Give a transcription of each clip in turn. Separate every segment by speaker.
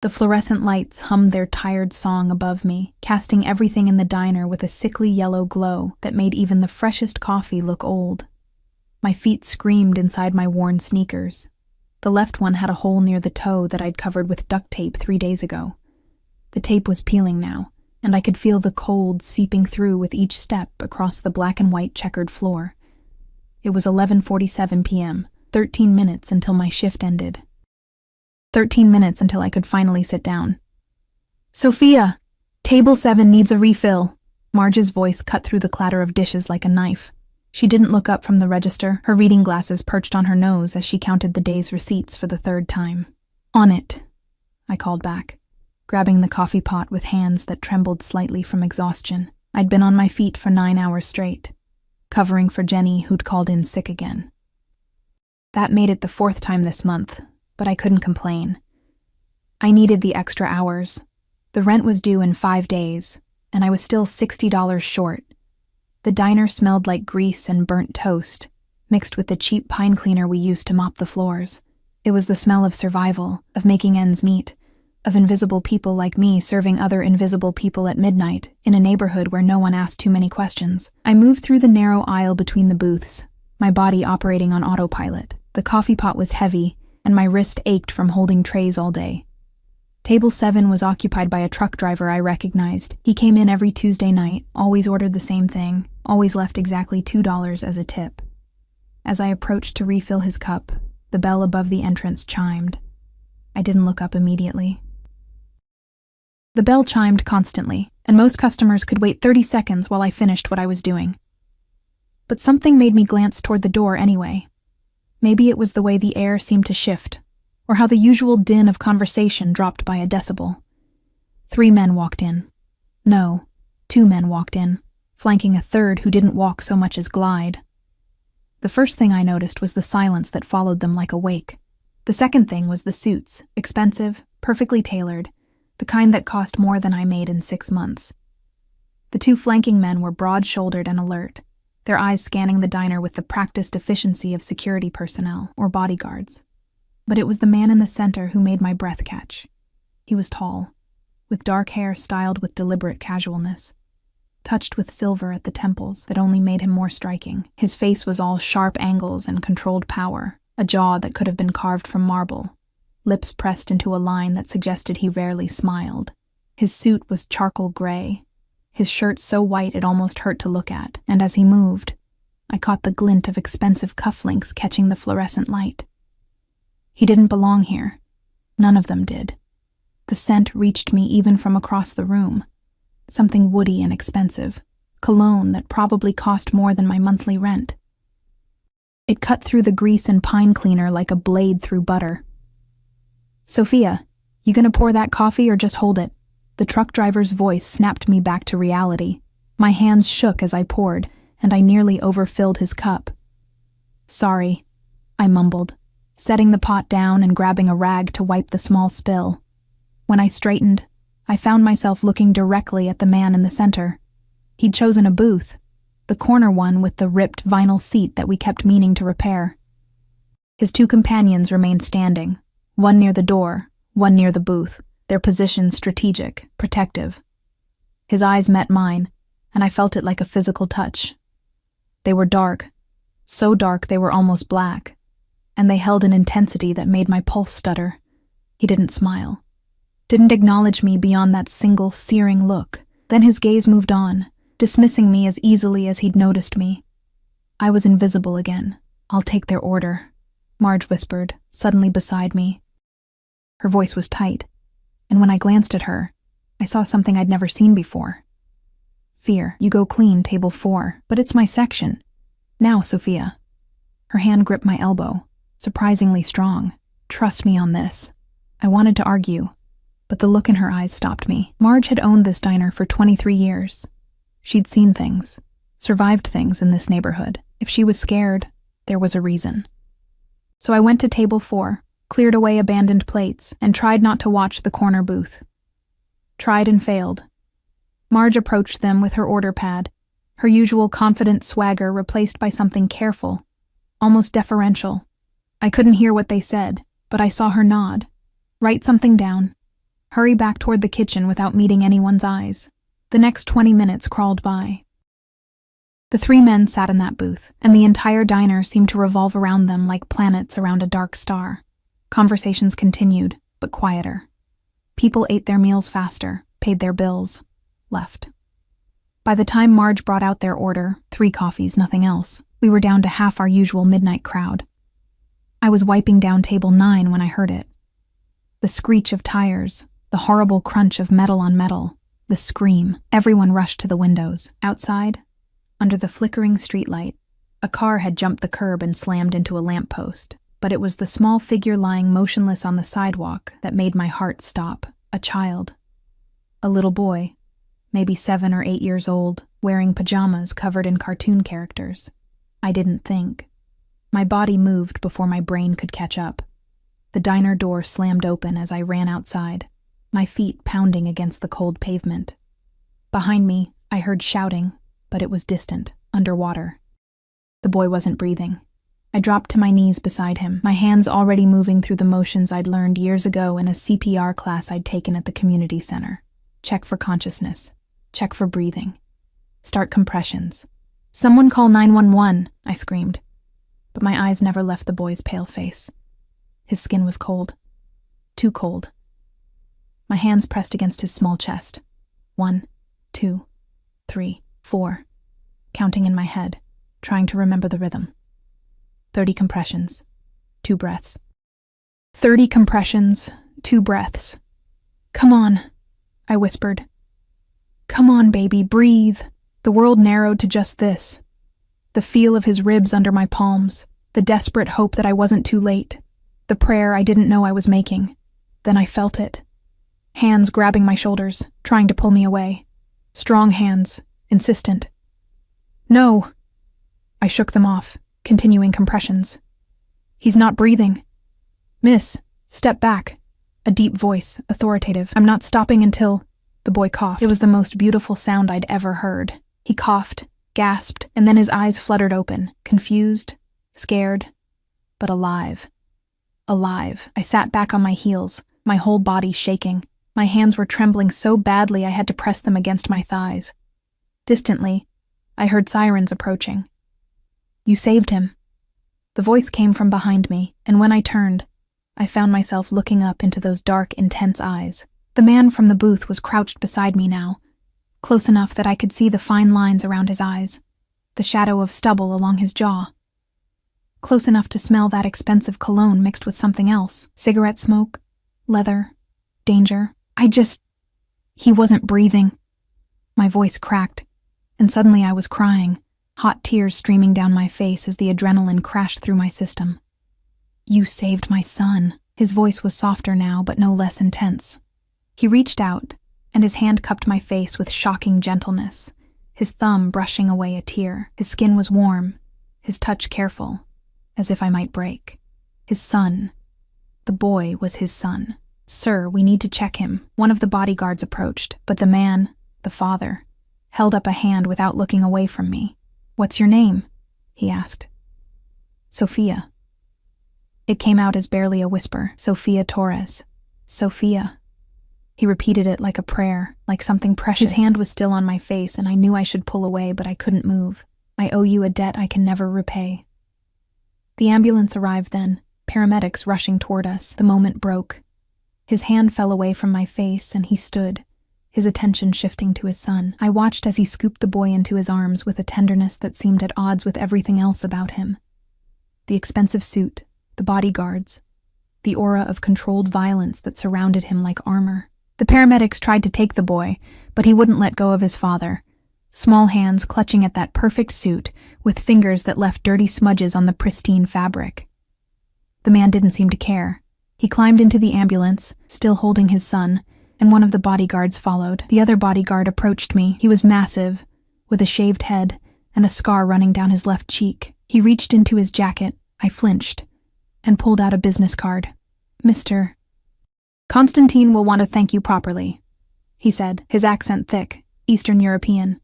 Speaker 1: The fluorescent lights hummed their tired song above me, casting everything in the diner with a sickly yellow glow that made even the freshest coffee look old. My feet screamed inside my worn sneakers. The left one had a hole near the toe that I'd covered with duct tape 3 days ago. The tape was peeling now, and I could feel the cold seeping through with each step across the black and white checkered floor. It was 11:47 p.m., 13 minutes until my shift ended. 13 minutes until I could finally sit down. "Sophia, table 7 needs a refill." Marge's voice cut through the clatter of dishes like a knife. She didn't look up from the register, her reading glasses perched on her nose as she counted the day's receipts for the 3rd time. "On it," I called back, grabbing the coffee pot with hands that trembled slightly from exhaustion. I'd been on my feet for 9 hours straight, covering for Jenny, who'd called in sick again. That made it the 4th time this month, but I couldn't complain. I needed the extra hours. The rent was due in 5 days, and I was still $60 short. The diner smelled like grease and burnt toast, mixed with the cheap pine cleaner we used to mop the floors. It was the smell of survival, of making ends meet, of invisible people like me serving other invisible people at midnight in a neighborhood where no one asked too many questions. I moved through the narrow aisle between the booths, my body operating on autopilot. The coffee pot was heavy, and my wrist ached from holding trays all day. Table 7 was occupied by a truck driver I recognized. He came in every Tuesday night, always ordered the same thing, always left exactly $2 as a tip. As I approached to refill his cup, the bell above the entrance chimed. I didn't look up immediately. The bell chimed constantly, and most customers could wait 30 seconds while I finished what I was doing. But something made me glance toward the door anyway. Maybe it was the way the air seemed to shift, or how the usual din of conversation dropped by a decibel. 3 men walked in. No, 2 men walked in, flanking a third who didn't walk so much as glide. The first thing I noticed was the silence that followed them like a wake. The second thing was the suits, expensive, perfectly tailored, the kind that cost more than I made in 6 months. The 2 flanking men were broad-shouldered and alert, their eyes scanning the diner with the practiced efficiency of security personnel or bodyguards. But it was the man in the center who made my breath catch. He was tall, with dark hair styled with deliberate casualness, touched with silver at the temples that only made him more striking. His face was all sharp angles and controlled power, a jaw that could have been carved from marble, lips pressed into a line that suggested he rarely smiled. His suit was charcoal gray, his shirt so white it almost hurt to look at, and as he moved, I caught the glint of expensive cufflinks catching the fluorescent light. He didn't belong here. None of them did. The scent reached me even from across the room. Something woody and expensive, cologne that probably cost more than my monthly rent. It cut through the grease and pine cleaner like a blade through butter. "Sophia, you gonna pour that coffee or just hold it?" The truck driver's voice snapped me back to reality. My hands shook as I poured, and I nearly overfilled his cup. "Sorry," I mumbled, setting the pot down and grabbing a rag to wipe the small spill. When I straightened, I found myself looking directly at the man in the center. He'd chosen a booth, the corner one with the ripped vinyl seat that we kept meaning to repair. His 2 companions remained standing, one near the door, one near the booth, their positions strategic, protective. His eyes met mine, and I felt it like a physical touch. They were dark, so dark they were almost black, and they held an intensity that made my pulse stutter. He didn't smile, didn't acknowledge me beyond that single searing look. Then his gaze moved on, dismissing me as easily as he'd noticed me. I was invisible again. "I'll take their order," Marge whispered, suddenly beside me. Her voice was tight, and when I glanced at her, I saw something I'd never seen before. "Fear, you go clean, table 4, but it's my section. Now, Sophia." Her hand gripped my elbow, surprisingly strong. "Trust me on this." I wanted to argue, but the look in her eyes stopped me. Marge had owned this diner for 23 years. She'd seen things, survived things in this neighborhood. If she was scared, there was a reason. So I went to table 4, cleared away abandoned plates, and tried not to watch the corner booth. Tried and failed. Marge approached them with her order pad, her usual confident swagger replaced by something careful, almost deferential. I couldn't hear what they said, but I saw her nod, write something down, hurry back toward the kitchen without meeting anyone's eyes. The next 20 minutes crawled by. The three men sat in that booth, and the entire diner seemed to revolve around them like planets around a dark star. Conversations continued, but quieter. People ate their meals faster, paid their bills, left. By the time Marge brought out their order, 3 coffees, nothing else, we were down to half our usual midnight crowd. I was wiping down table 9 when I heard it. The screech of tires, the horrible crunch of metal on metal, the scream. Everyone rushed to the windows. Outside, under the flickering streetlight, a car had jumped the curb and slammed into a lamppost, but it was the small figure lying motionless on the sidewalk that made my heart stop. A child. A little boy, maybe 7 or 8 years old, wearing pajamas covered in cartoon characters. I didn't think. My body moved before my brain could catch up. The diner door slammed open as I ran outside, my feet pounding against the cold pavement. Behind me, I heard shouting, but it was distant, underwater. The boy wasn't breathing. I dropped to my knees beside him, my hands already moving through the motions I'd learned years ago in a CPR class I'd taken at the community center. Check for consciousness. Check for breathing. Start compressions. "Someone call 911, I screamed. But my eyes never left the boy's pale face. His skin was cold. Too cold. My hands pressed against his small chest. 1, 2, 3, 4. Counting in my head, trying to remember the rhythm. 30 compressions. 2 breaths. 30 compressions. 2 breaths. "Come on," I whispered. "Come on, baby, breathe." The world narrowed to just this. The feel of his ribs under my palms, the desperate hope that I wasn't too late, the prayer I didn't know I was making. Then I felt it. Hands grabbing my shoulders, trying to pull me away. Strong hands, insistent. "No." I shook them off, continuing compressions. "He's not breathing." "Miss, step back." A deep voice, authoritative. "I'm not stopping until—" The boy coughed. It was the most beautiful sound I'd ever heard. He coughed, gasped, and then his eyes fluttered open, confused, scared, but alive. Alive. I sat back on my heels, my whole body shaking. My hands were trembling so badly I had to press them against my thighs. Distantly, I heard sirens approaching. "You saved him." The voice came from behind me, and when I turned, I found myself looking up into those dark, intense eyes. The man from the booth was crouched beside me now, close enough that I could see the fine lines around his eyes, the shadow of stubble along his jaw. Close enough to smell that expensive cologne mixed with something else. Cigarette smoke, leather, danger. He wasn't breathing. My voice cracked, and suddenly I was crying, hot tears streaming down my face as the adrenaline crashed through my system. "You saved my son." His voice was softer now, but no less intense. He reached out, and his hand cupped my face with shocking gentleness, his thumb brushing away a tear. His skin was warm, his touch careful, as if I might break. His son. The boy was his son. "Sir, we need to check him." One of the bodyguards approached, but the man, the father, held up a hand without looking away from me. "What's your name?" he asked. "Sophia." It came out as barely a whisper. "Sophia Torres. Sophia." He repeated it like a prayer, like something precious. His hand was still on my face, and I knew I should pull away, but I couldn't move. I owe you a debt I can never repay. The ambulance arrived then, paramedics rushing toward us. The moment broke. His hand fell away from my face, and he stood, his attention shifting to his son. I watched as he scooped the boy into his arms with a tenderness that seemed at odds with everything else about him. The expensive suit, the bodyguards, the aura of controlled violence that surrounded him like armor. The paramedics tried to take the boy, but he wouldn't let go of his father, small hands clutching at that perfect suit with fingers that left dirty smudges on the pristine fabric. The man didn't seem to care. He climbed into the ambulance, still holding his son, and one of the bodyguards followed. The other bodyguard approached me. He was massive, with a shaved head and a scar running down his left cheek. He reached into his jacket. I flinched and pulled out a business card. "Mr. Constantine will want to thank you properly," he said, his accent thick, Eastern European.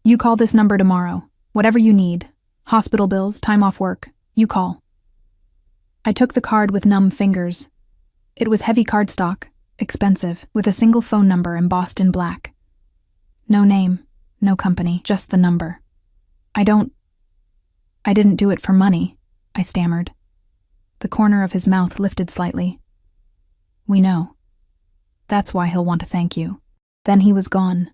Speaker 1: "You call this number tomorrow. Whatever you need. Hospital bills, time off work. You call." I took the card with numb fingers. It was heavy cardstock, Expensive, with a single phone number embossed in black. No name, no company, just the number. I didn't do it for money, I stammered. The corner of his mouth lifted slightly. We know. That's why he'll want to thank you. Then he was gone,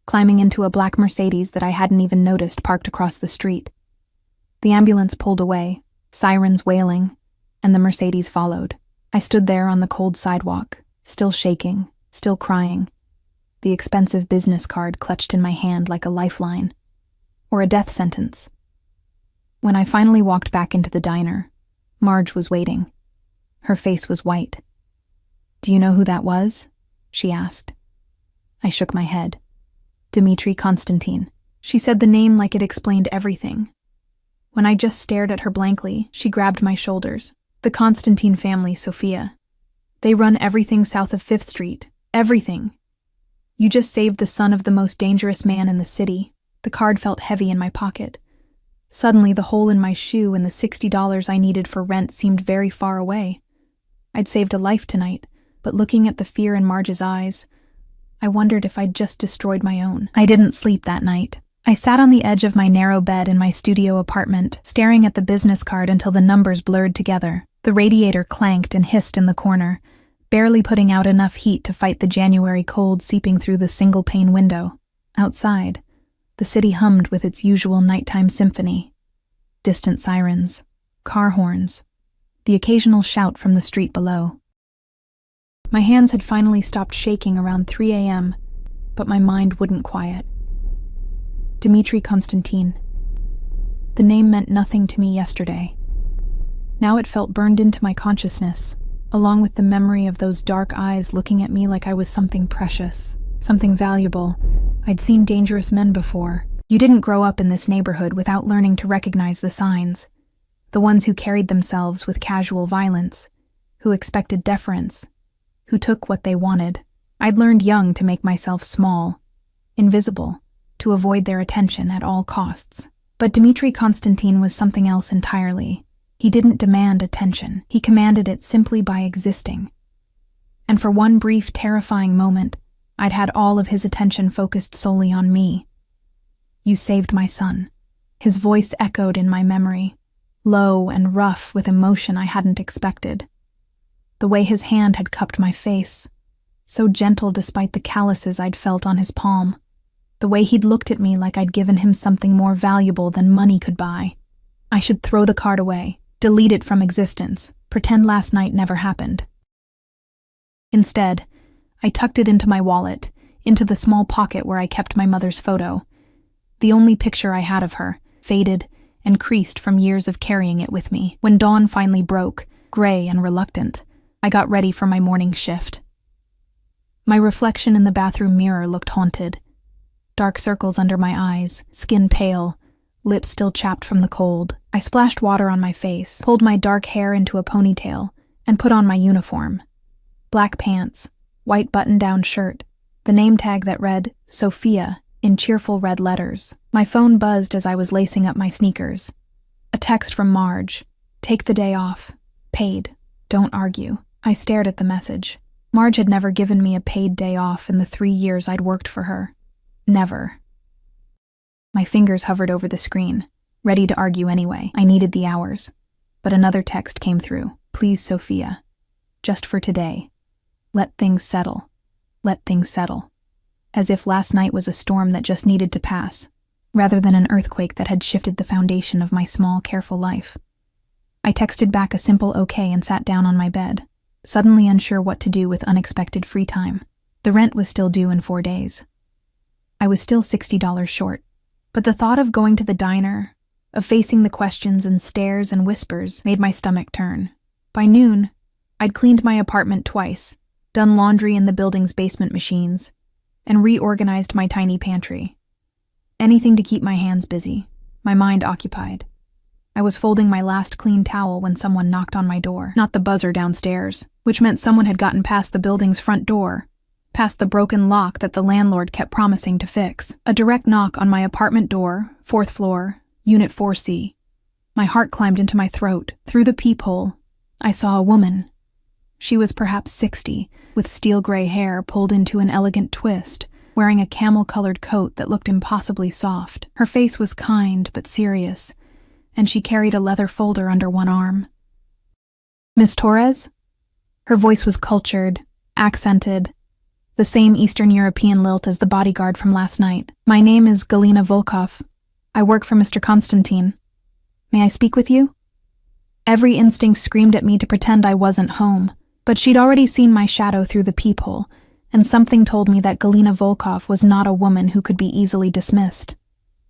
Speaker 1: climbing into a black Mercedes that I hadn't even noticed parked across the street. The ambulance pulled away, sirens wailing, and the Mercedes followed. I stood there on the cold sidewalk, still shaking, still crying, the expensive business card clutched in my hand like a lifeline, or a death sentence. When I finally walked back into the diner, Marge was waiting. Her face was white. Do you know who that was? She asked. I shook my head. Dmitri Konstantin. She said the name like it explained everything. When I just stared at her blankly, she grabbed my shoulders. The Konstantin family, Sophia. They run everything south of 5th Street. Everything. You just saved the son of the most dangerous man in the city. The card felt heavy in my pocket. Suddenly, the hole in my shoe and the $60 I needed for rent seemed very far away. I'd saved a life tonight, but looking at the fear in Marge's eyes, I wondered if I'd just destroyed my own. I didn't sleep that night. I sat on the edge of my narrow bed in my studio apartment, staring at the business card until the numbers blurred together. The radiator clanked and hissed in the corner, barely putting out enough heat to fight the January cold seeping through the single-pane window. Outside, the city hummed with its usual nighttime symphony. Distant sirens, car horns, the occasional shout from the street below. My hands had finally stopped shaking around 3 a.m., but my mind wouldn't quiet. Dmitri Konstantin. The name meant nothing to me yesterday. Now it felt burned into my consciousness, along with the memory of those dark eyes looking at me like I was something precious, something valuable. I'd seen dangerous men before. You didn't grow up in this neighborhood without learning to recognize the signs. The ones who carried themselves with casual violence, who expected deference, who took what they wanted. I'd learned young to make myself small, invisible, to avoid their attention at all costs. But Dmitri Konstantin was something else entirely. He didn't demand attention. He commanded it simply by existing. And for one brief, terrifying moment, I'd had all of his attention focused solely on me. You saved my son. His voice echoed in my memory, low and rough with emotion I hadn't expected. The way his hand had cupped my face, so gentle despite the calluses I'd felt on his palm. The way he'd looked at me like I'd given him something more valuable than money could buy. I should throw the card away, delete it from existence, pretend last night never happened. Instead, I tucked it into my wallet, into the small pocket where I kept my mother's photo. The only picture I had of her, faded and creased from years of carrying it with me. When dawn finally broke, gray and reluctant, I got ready for my morning shift. My reflection in the bathroom mirror looked haunted. Dark circles under my eyes, skin pale, lips still chapped from the cold. I splashed water on my face, pulled my dark hair into a ponytail, and put on my uniform. Black pants, white button-down shirt, the name tag that read, Sophia, in cheerful red letters. My phone buzzed as I was lacing up my sneakers. A text from Marge. Take the day off. Paid. Don't argue. I stared at the message. Marge had never given me a paid day off in the 3 years I'd worked for her. Never. My fingers hovered over the screen, ready to argue anyway. I needed the hours. But another text came through. Please, Sophia. Just for today. Let things settle. Let things settle. As if last night was a storm that just needed to pass, rather than an earthquake that had shifted the foundation of my small, careful life. I texted back a simple okay and sat down on my bed, suddenly unsure what to do with unexpected free time. The rent was still due in 4 days. I was still $60 short, but the thought of going to the diner, of facing the questions and stares and whispers, made my stomach turn. By noon, I'd cleaned my apartment twice, done laundry in the building's basement machines, and reorganized my tiny pantry. Anything to keep my hands busy, my mind occupied. I was folding my last clean towel when someone knocked on my door. Not the buzzer downstairs, which meant someone had gotten past the building's front door, past the broken lock that the landlord kept promising to fix. A direct knock on my apartment door, 4th floor, Unit 4C. My heart climbed into my throat. Through the peephole, I saw a woman. She was perhaps 60, with steel-gray hair pulled into an elegant twist, wearing a camel-colored coat that looked impossibly soft. Her face was kind but serious, and she carried a leather folder under one arm. "Miss Torres?" Her voice was cultured, accented, the same Eastern European lilt as the bodyguard from last night. "My name is Galina Volkov. I work for Mr. Constantine. May I speak with you?" Every instinct screamed at me to pretend I wasn't home, but she'd already seen my shadow through the peephole, and something told me that Galina Volkov was not a woman who could be easily dismissed.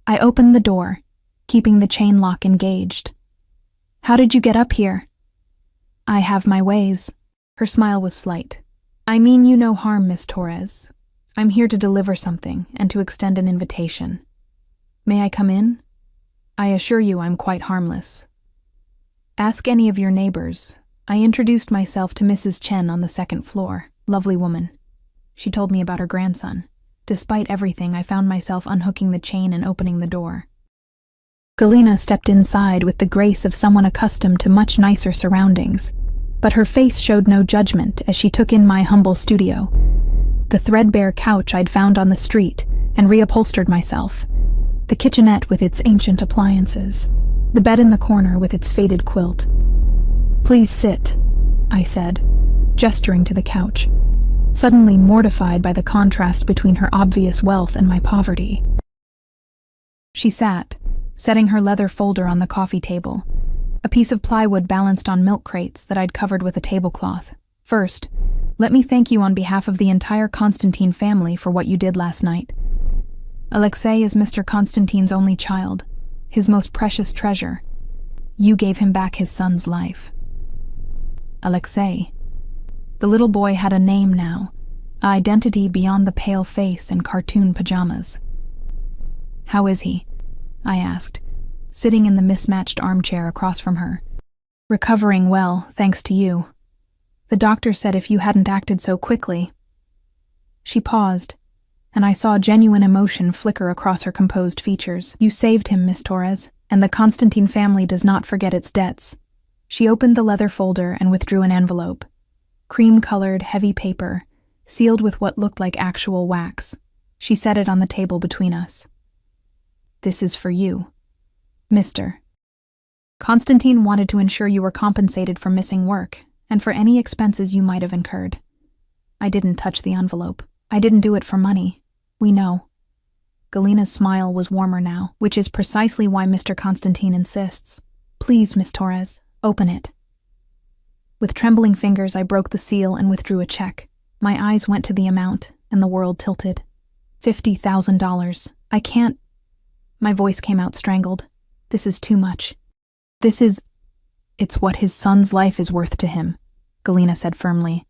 Speaker 1: I opened the door, keeping the chain lock engaged. "How did you get up here?" "I have my ways." Her smile was slight. "I mean you no harm, Miss Torres. I'm here to deliver something and to extend an invitation. May I come in? I assure you I'm quite harmless. Ask any of your neighbors. I introduced myself to Mrs. Chen on the second floor. Lovely woman. She told me about her grandson. Despite everything, I found myself unhooking the chain and opening the door." Galina stepped inside with the grace of someone accustomed to much nicer surroundings, but her face showed no judgment as she took in my humble studio. The threadbare couch I'd found on the street and reupholstered myself, the kitchenette with its ancient appliances, the bed in the corner with its faded quilt. "Please sit," I said, gesturing to the couch, suddenly mortified by the contrast between her obvious wealth and my poverty. She sat, setting her leather folder on the coffee table, a piece of plywood balanced on milk crates that I'd covered with a tablecloth. "First, let me thank you on behalf of the entire Constantine family for what you did last night. Alexei is Mr. Constantine's only child, his most precious treasure. You gave him back his son's life." Alexei. The little boy had a name now, an identity beyond the pale face and cartoon pajamas. "How is he?" I asked, sitting in the mismatched armchair across from her. "Recovering well, thanks to you. The doctor said if you hadn't acted so quickly." She paused, and I saw genuine emotion flicker across her composed features. "You saved him, Miss Torres, and the Constantine family does not forget its debts." She opened the leather folder and withdrew an envelope. Cream-colored, heavy paper, sealed with what looked like actual wax. She set it on the table between us. "This is for you, Mr. Constantine wanted to ensure you were compensated for missing work and for any expenses you might have incurred." I didn't touch the envelope. "I didn't do it for money. We know." Galina's smile was warmer now, which is precisely why Mr. Constantine insists. "Please, Miss Torres, open it." With trembling fingers, I broke the seal and withdrew a check. My eyes went to the amount, and the world tilted. $50,000. I can't... My voice came out strangled. "This is too much. It's what his son's life is worth to him," Galina said firmly.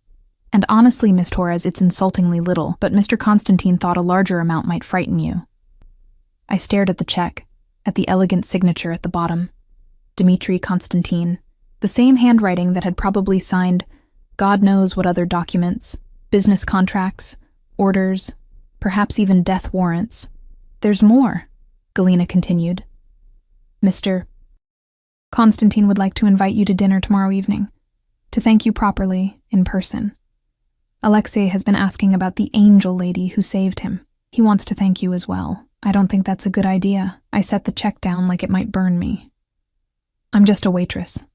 Speaker 1: "And honestly, Miss Torres, it's insultingly little, but Mr. Constantine thought a larger amount might frighten you." I stared at the check, at the elegant signature at the bottom. Dmitri Constantine. The same handwriting that had probably signed God knows what other documents, business contracts, orders, perhaps even death warrants. "There's more," Galina continued. "Mr. Constantine would like to invite you to dinner tomorrow evening, to thank you properly, in person. Alexei has been asking about the angel lady who saved him. He wants to thank you as well." "I don't think that's a good idea." I set the check down like it might burn me. "I'm just a waitress.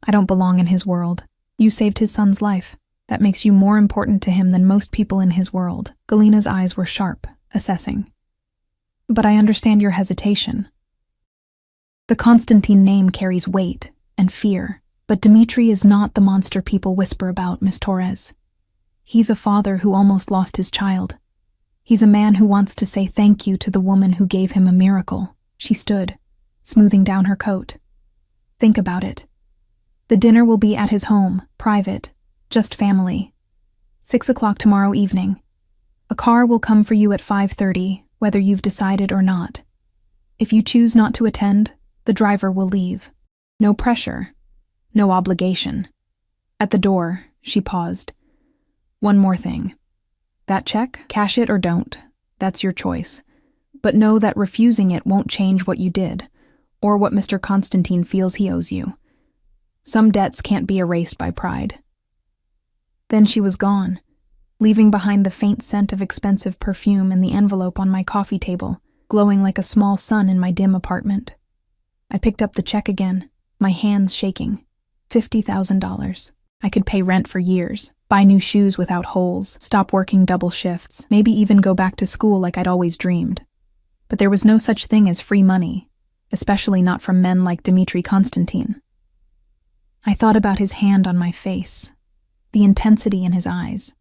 Speaker 1: I don't belong in his world. You saved his son's life. That makes you more important to him than most people in his world." Galina's eyes were sharp, assessing. "But I understand your hesitation. The Constantine name carries weight and fear, but Dmitri is not the monster people whisper about, Miss Torres. He's a father who almost lost his child. He's a man who wants to say thank you to the woman who gave him a miracle." She stood, smoothing down her coat. "Think about it. The dinner will be at his home, private, just family. 6 o'clock tomorrow evening. A car will come for you at 5:30, whether you've decided or not. If you choose not to attend, the driver will leave. No pressure, no obligation." At the door, she paused. "One more thing. That check, cash it or don't. That's your choice. But know that refusing it won't change what you did, or what Mr. Constantine feels he owes you. Some debts can't be erased by pride." Then she was gone, leaving behind the faint scent of expensive perfume and the envelope on my coffee table, glowing like a small sun in my dim apartment. I picked up the check again, my hands shaking. $50,000. I could pay rent for years, buy new shoes without holes, stop working double shifts, maybe even go back to school like I'd always dreamed. But there was no such thing as free money, especially not from men like Dmitri Konstantin. I thought about his hand on my face, the intensity in his eyes,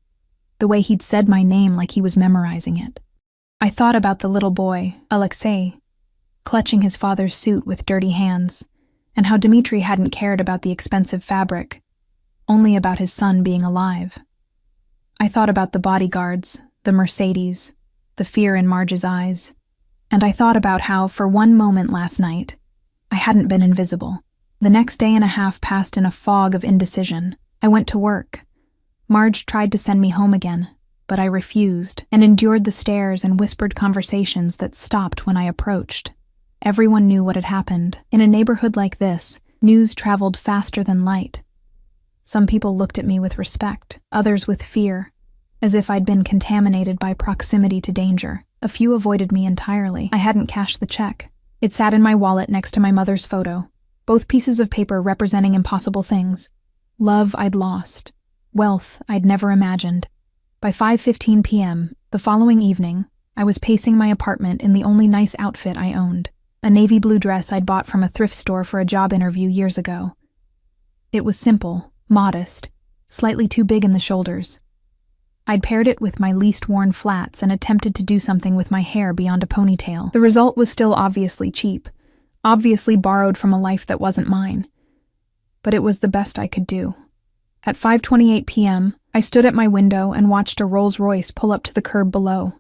Speaker 1: the way he'd said my name like he was memorizing it. I thought about the little boy, Alexei, clutching his father's suit with dirty hands, and how Dmitri hadn't cared about the expensive fabric, only about his son being alive. I thought about the bodyguards, the Mercedes, the fear in Marge's eyes, and I thought about how, for one moment last night, I hadn't been invisible. The next day and a half passed in a fog of indecision. I went to work. Marge tried to send me home again, but I refused and endured the stares and whispered conversations that stopped when I approached. Everyone knew what had happened. In a neighborhood like this, news traveled faster than light. Some people looked at me with respect, others with fear, as if I'd been contaminated by proximity to danger. A few avoided me entirely. I hadn't cashed the check. It sat in my wallet next to my mother's photo, both pieces of paper representing impossible things. Love I'd lost. Wealth I'd never imagined. By 5:15 p.m., the following evening, I was pacing my apartment in the only nice outfit I owned, a navy blue dress I'd bought from a thrift store for a job interview years ago. It was simple, modest, slightly too big in the shoulders. I'd paired it with my least worn flats and attempted to do something with my hair beyond a ponytail. The result was still obviously cheap, obviously borrowed from a life that wasn't mine. But it was the best I could do. At 5:28 p.m., I stood at my window and watched a Rolls-Royce pull up to the curb below.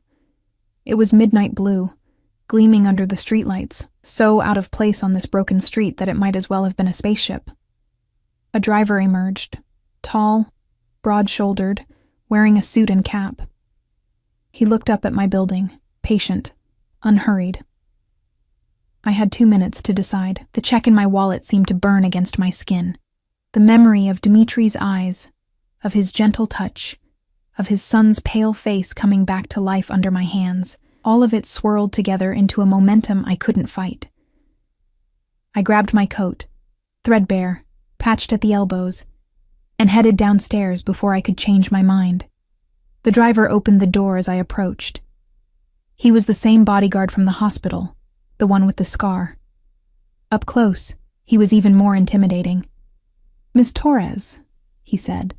Speaker 1: It was midnight blue, gleaming under the streetlights, so out of place on this broken street that it might as well have been a spaceship. A driver emerged, tall, broad-shouldered, wearing a suit and cap. He looked up at my building, patient, unhurried. I had 2 minutes to decide. The check in my wallet seemed to burn against my skin. The memory of Dmitri's eyes, of his gentle touch, of his son's pale face coming back to life under my hands, all of it swirled together into a momentum I couldn't fight. I grabbed my coat, threadbare, patched at the elbows, and headed downstairs before I could change my mind. The driver opened the door as I approached. He was the same bodyguard from the hospital, the one with the scar. Up close, he was even more intimidating. "Miss Torres," he said,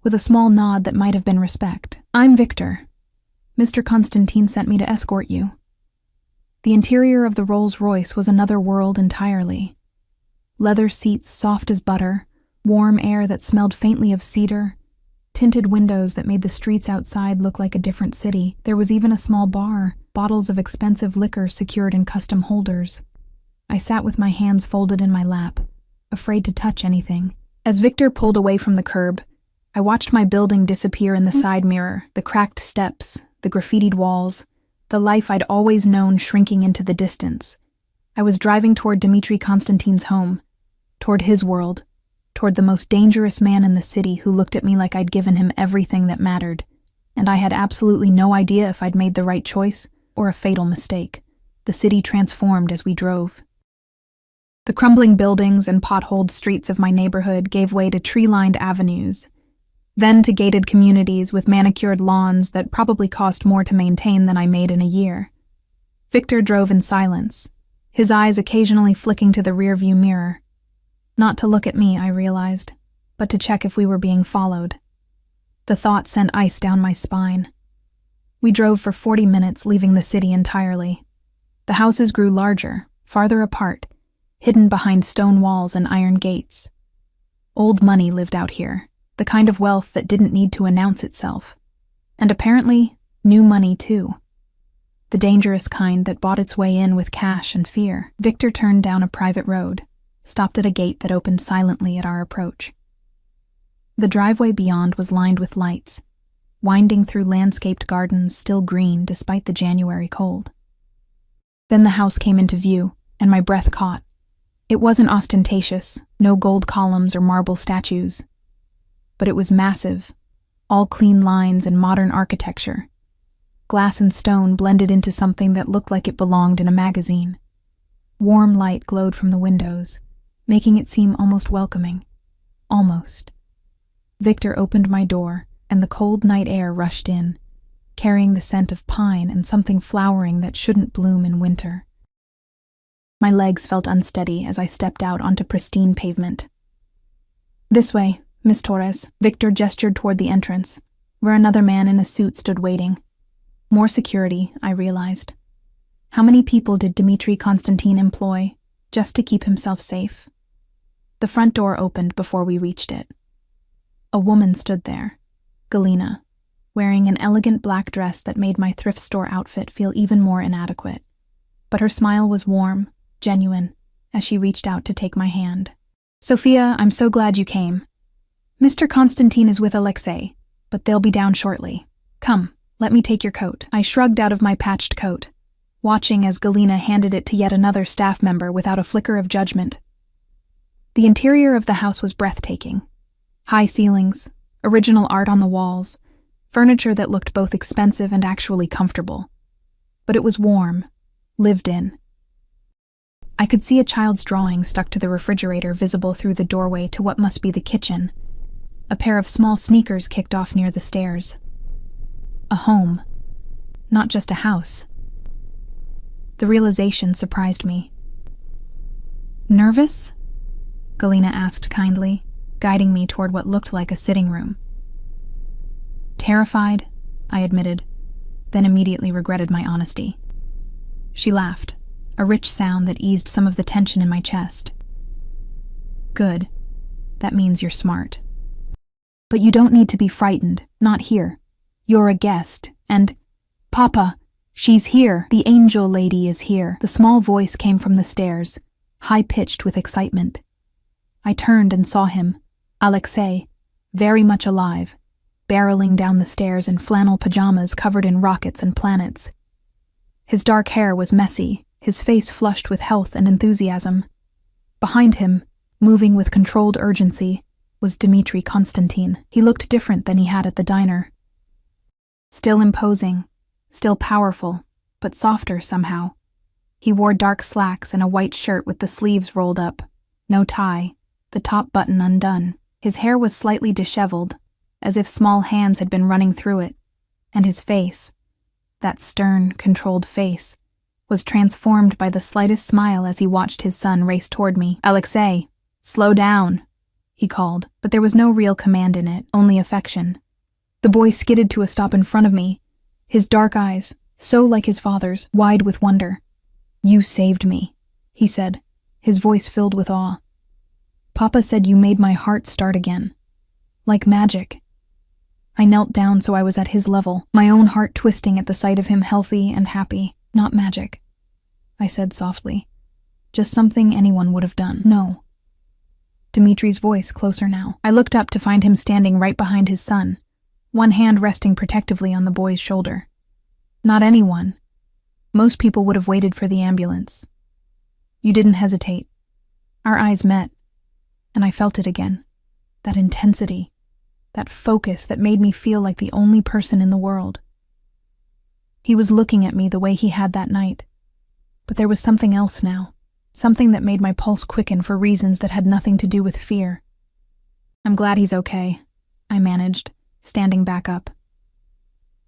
Speaker 1: with a small nod that might have been respect. "I'm Victor. Mr. Konstantin sent me to escort you." The interior of the Rolls-Royce was another world entirely. Leather seats soft as butter, warm air that smelled faintly of cedar, tinted windows that made the streets outside look like a different city. There was even a small bar, bottles of expensive liquor secured in custom holders. I sat with my hands folded in my lap, afraid to touch anything. As Victor pulled away from the curb, I watched my building disappear in the side mirror, the cracked steps, the graffitied walls, the life I'd always known shrinking into the distance. I was driving toward Dmitri Konstantin's home, toward his world, toward the most dangerous man in the city who looked at me like I'd given him everything that mattered, and I had absolutely no idea if I'd made the right choice or a fatal mistake. The city transformed as we drove. The crumbling buildings and potholed streets of my neighborhood gave way to tree-lined avenues, then to gated communities with manicured lawns that probably cost more to maintain than I made in a year. Victor drove in silence, his eyes occasionally flicking to the rearview mirror. Not to look at me, I realized, but to check if we were being followed. The thought sent ice down my spine. We drove for 40 minutes, leaving the city entirely. The houses grew larger, farther apart, hidden behind stone walls and iron gates. Old money lived out here, the kind of wealth that didn't need to announce itself. And apparently, new money too. The dangerous kind that bought its way in with cash and fear. Victor turned down a private road, stopped at a gate that opened silently at our approach. The driveway beyond was lined with lights, winding through landscaped gardens still green despite the January cold. Then the house came into view, and my breath caught. It wasn't ostentatious, no gold columns or marble statues. But it was massive, all clean lines and modern architecture. Glass and stone blended into something that looked like it belonged in a magazine. Warm light glowed from the windows, making it seem almost welcoming. Almost. Victor opened my door, and the cold night air rushed in, carrying the scent of pine and something flowering that shouldn't bloom in winter. My legs felt unsteady as I stepped out onto pristine pavement. "This way, Miss Torres." Victor gestured toward the entrance, where another man in a suit stood waiting. More security, I realized. How many people did Dmitri Konstantin employ just to keep himself safe? The front door opened before we reached it. A woman stood there, Galina, wearing an elegant black dress that made my thrift store outfit feel even more inadequate. But her smile was warm, genuine, as she reached out to take my hand. "Sophia, I'm so glad you came. Mr. Konstantin is with Alexei, but they'll be down shortly. Come, let me take your coat." I shrugged out of my patched coat, watching as Galina handed it to yet another staff member without a flicker of judgment. The interior of the house was breathtaking. High ceilings, original art on the walls, furniture that looked both expensive and actually comfortable. But it was warm, lived in. I could see a child's drawing stuck to the refrigerator visible through the doorway to what must be the kitchen. A pair of small sneakers kicked off near the stairs. A home, not just a house. The realization surprised me. "Nervous?" Galina asked kindly, guiding me toward what looked like a sitting room. "Terrified," I admitted, then immediately regretted my honesty. She laughed, a rich sound that eased some of the tension in my chest. "Good. That means you're smart. But you don't need to be frightened, not here. You're a guest, and... Papa, she's here. The angel lady is here." The small voice came from the stairs, high-pitched with excitement. I turned and saw him, Alexei, very much alive, barreling down the stairs in flannel pajamas covered in rockets and planets. His dark hair was messy, his face flushed with health and enthusiasm. Behind him, moving with controlled urgency, was Dmitri Konstantin. He looked different than he had at the diner. Still imposing, still powerful, but softer somehow. He wore dark slacks and a white shirt with the sleeves rolled up, no tie, the top button undone. His hair was slightly disheveled, as if small hands had been running through it, and his face, that stern, controlled face, was transformed by the slightest smile as he watched his son race toward me. "Alexei, slow down," he called, but there was no real command in it, only affection. The boy skidded to a stop in front of me, his dark eyes, so like his father's, wide with wonder. "You saved me," he said, his voice filled with awe. "Papa said you made my heart start again. Like magic." I knelt down so I was at his level, my own heart twisting at the sight of him healthy and happy. "Not magic," I said softly. "Just something anyone would have done." "No." Dimitri's voice closer now. I looked up to find him standing right behind his son, one hand resting protectively on the boy's shoulder. "Not anyone. Most people would have waited for the ambulance. You didn't hesitate." Our eyes met, and I felt it again. That intensity, that focus that made me feel like the only person in the world. He was looking at me the way he had that night. But there was something else now, something that made my pulse quicken for reasons that had nothing to do with fear. "I'm glad he's okay," I managed, standing back up.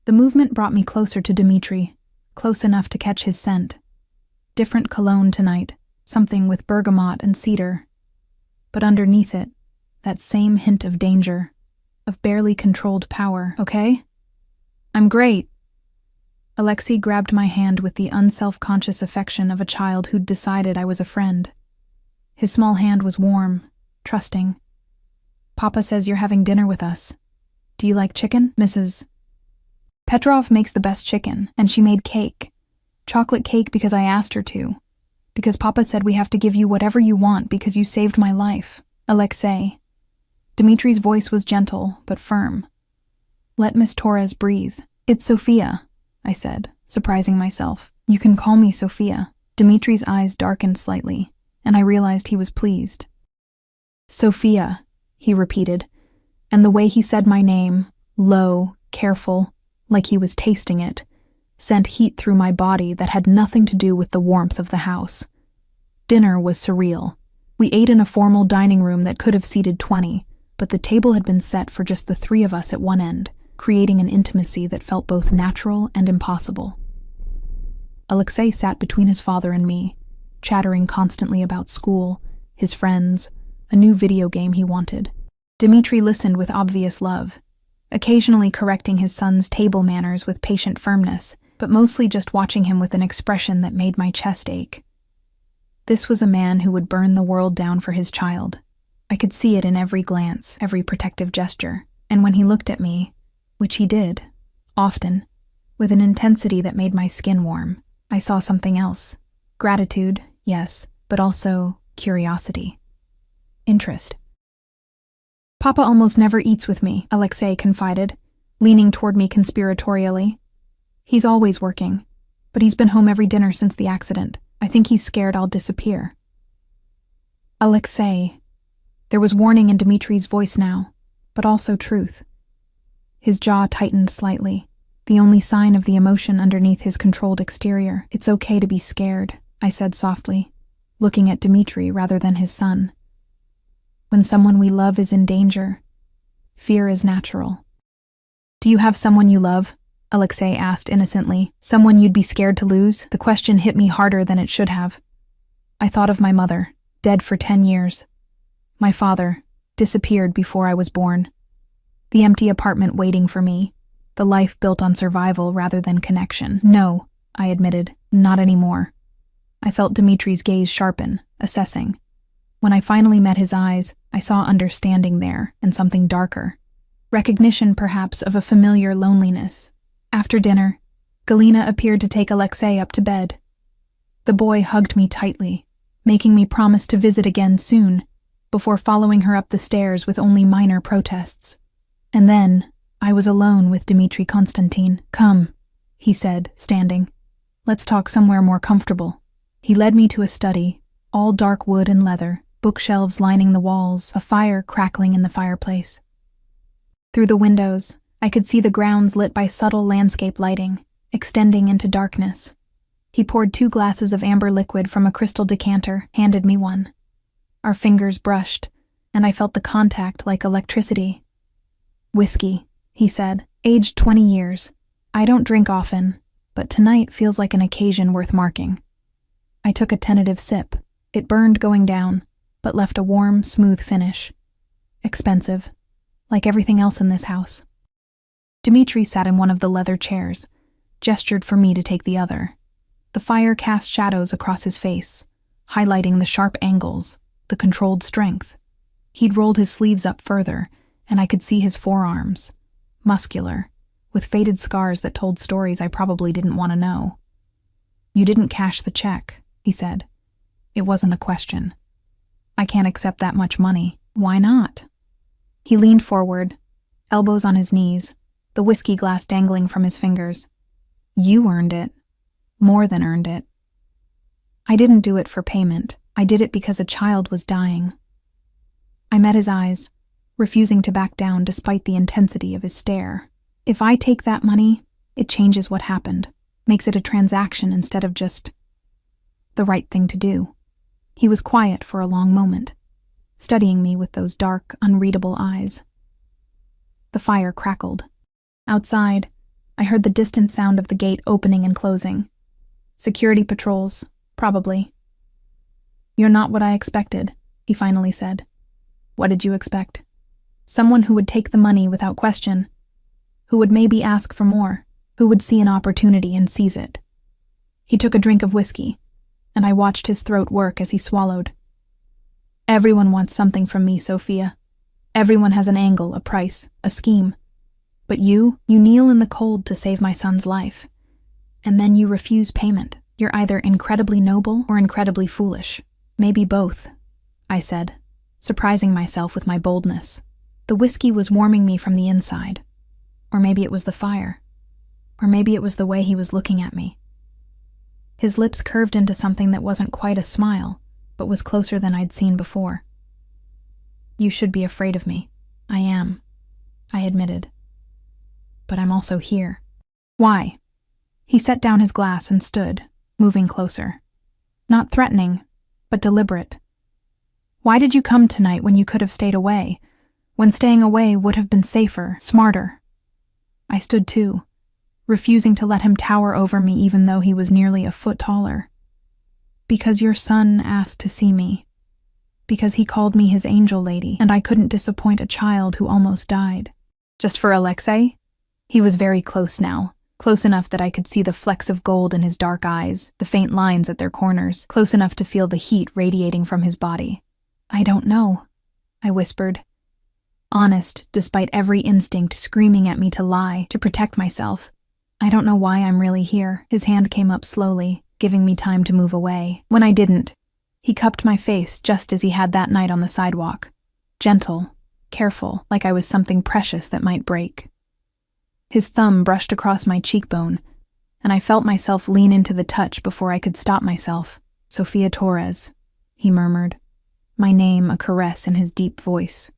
Speaker 1: The movement brought me closer to Dmitri, close enough to catch his scent. Different cologne tonight, something with bergamot and cedar. But underneath it, that same hint of danger, of barely controlled power. "Okay? I'm great." Alexei grabbed my hand with the unself-conscious affection of a child who'd decided I was a friend. His small hand was warm, trusting. "Papa says you're having dinner with us. Do you like chicken, Mrs. Petrov makes the best chicken, and she made cake. Chocolate cake because I asked her to. Because Papa said we have to give you whatever you want because you saved my life. Alexei." Dimitri's voice was gentle, but firm. "Let Miss Torres breathe." "It's Sophia," I said, surprising myself. "You can call me Sophia." Dimitri's eyes darkened slightly, and I realized he was pleased. "Sophia," he repeated, and the way he said my name, low, careful, like he was tasting it, sent heat through my body that had nothing to do with the warmth of the house. Dinner was surreal. We ate in a formal dining room that could have seated 20, but the table had been set for just the three of us at one end, creating an intimacy that felt both natural and impossible. Alexei sat between his father and me, chattering constantly about school, his friends, a new video game he wanted. Dmitri listened with obvious love, occasionally correcting his son's table manners with patient firmness, but mostly just watching him with an expression that made my chest ache. This was a man who would burn the world down for his child. I could see it in every glance, every protective gesture, and when he looked at me, which he did, often, with an intensity that made my skin warm, I saw something else. Gratitude, yes, but also curiosity. Interest. Papa almost never eats with me, Alexei confided, leaning toward me conspiratorially. He's always working, but he's been home every dinner since the accident. I think he's scared I'll disappear. Alexei. There was warning in Dmitri's voice now, but also truth. His jaw tightened slightly, the only sign of the emotion underneath his controlled exterior. It's okay to be scared, I said softly, looking at Dmitri rather than his son. When someone we love is in danger, fear is natural. Do you have someone you love? Alexei asked innocently. Someone you'd be scared to lose? The question hit me harder than it should have. I thought of my mother, dead for 10 years. My father, disappeared before I was born. The empty apartment waiting for me, the life built on survival rather than connection. No, I admitted, not anymore. I felt Dmitri's gaze sharpen, assessing. When I finally met his eyes, I saw understanding there and something darker. Recognition, perhaps, of a familiar loneliness. After dinner, Galina appeared to take Alexei up to bed. The boy hugged me tightly, making me promise to visit again soon, before following her up the stairs with only minor protests. And then, I was alone with Dmitri Konstantin. Come, he said, standing. Let's talk somewhere more comfortable. He led me to a study, all dark wood and leather, bookshelves lining the walls, a fire crackling in the fireplace. Through the windows, I could see the grounds lit by subtle landscape lighting, extending into darkness. He poured 2 glasses of amber liquid from a crystal decanter, handed me one. Our fingers brushed, and I felt the contact like electricity. Whiskey, he said, aged 20 years. I don't drink often, but tonight feels like an occasion worth marking. I took a tentative sip. It burned going down, but left a warm, smooth finish. Expensive, like everything else in this house. Dmitri sat in one of the leather chairs, gestured for me to take the other. The fire cast shadows across his face, highlighting the sharp angles, the controlled strength. He'd rolled his sleeves up further, and I could see his forearms, muscular, with faded scars that told stories I probably didn't want to know. You didn't cash the check, he said. It wasn't a question. I can't accept that much money. Why not? He leaned forward, elbows on his knees, the whiskey glass dangling from his fingers. You earned it. More than earned it. I didn't do it for payment. I did it because a child was dying. I met his eyes, refusing to back down despite the intensity of his stare. If I take that money, it changes what happened, makes it a transaction instead of just the right thing to do. He was quiet for a long moment, studying me with those dark, unreadable eyes. The fire crackled. Outside, I heard the distant sound of the gate opening and closing. Security patrols, probably. You're not what I expected, he finally said. What did you expect? Someone who would take the money without question, who would maybe ask for more, who would see an opportunity and seize it. He took a drink of whiskey, and I watched his throat work as he swallowed. Everyone wants something from me, Sophia. Everyone has an angle, a price, a scheme. But you kneel in the cold to save my son's life. And then you refuse payment. You're either incredibly noble or incredibly foolish. Maybe both, I said, surprising myself with my boldness. The whiskey was warming me from the inside. Or maybe it was the fire. Or maybe it was the way he was looking at me. His lips curved into something that wasn't quite a smile, but was closer than I'd seen before. You should be afraid of me. I am, I admitted. but I'm also here. Why? He set down his glass and stood, moving closer. Not threatening, but deliberate. Why did you come tonight when you could have stayed away? When staying away would have been safer, smarter. I stood too, refusing to let him tower over me even though he was nearly a foot taller. Because your son asked to see me. Because he called me his angel lady, and I couldn't disappoint a child who almost died. Just for Alexei? He was very close now, close enough that I could see the flecks of gold in his dark eyes, the faint lines at their corners, close enough to feel the heat radiating from his body. I don't know, I whispered. Honest, despite every instinct screaming at me to lie, to protect myself. I don't know why I'm really here. His hand came up slowly, giving me time to move away. When I didn't, he cupped my face just as he had that night on the sidewalk. Gentle, careful, like I was something precious that might break. His thumb brushed across my cheekbone, and I felt myself lean into the touch before I could stop myself. Sophia Torres, he murmured, my name a caress in his deep voice.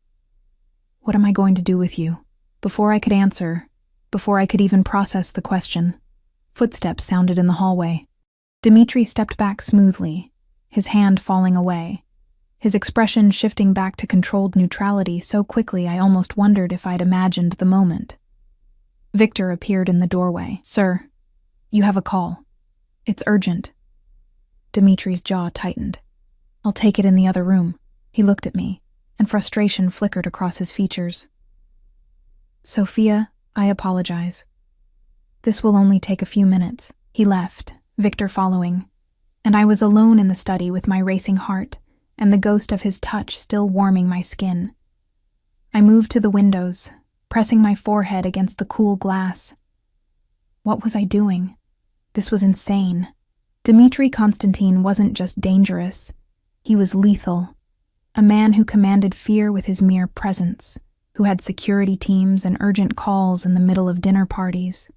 Speaker 1: What am I going to do with you? Before I could answer, before I could even process the question, footsteps sounded in the hallway. Dmitri stepped back smoothly, his hand falling away, his expression shifting back to controlled neutrality so quickly I almost wondered if I'd imagined the moment. Victor appeared in the doorway. Sir, you have a call. It's urgent. Dmitri's jaw tightened. I'll take it in the other room. He looked at me, and frustration flickered across his features. Sophia, I apologize. This will only take a few minutes. He left, Victor following, and I was alone in the study with my racing heart and the ghost of his touch still warming my skin. I moved to the windows, pressing my forehead against the cool glass. What was I doing? This was insane. Dmitri Konstantin wasn't just dangerous. He was lethal. A man who commanded fear with his mere presence, who had security teams and urgent calls in the middle of dinner parties,